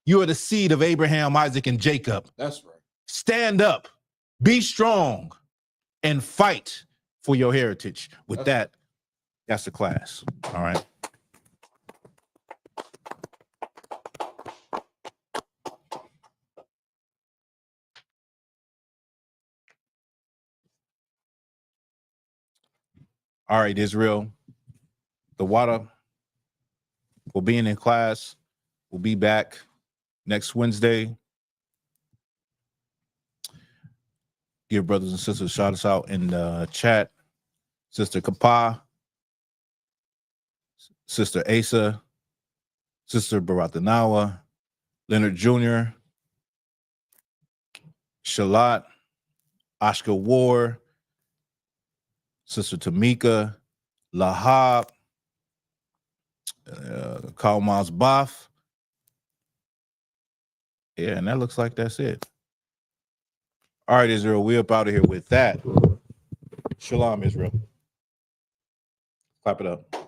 You are the seed of Abraham, Isaac, and Jacob. That's right. Stand up, be strong, and fight for your heritage. With that's the class. All right. All right, Israel. The water will be in class. We'll be back next Wednesday. Give brothers and sisters shout us out in the chat. Sister Kapa, Sister Asa, Sister Baratanawa, Leonard Jr., Shalat, Oscar Ward, Sister Tamika, Lahab, Kalmaz Baf. Yeah, and that looks like that's it. All right, Israel, we up out of here with that. Shalom, Israel. Clap it up.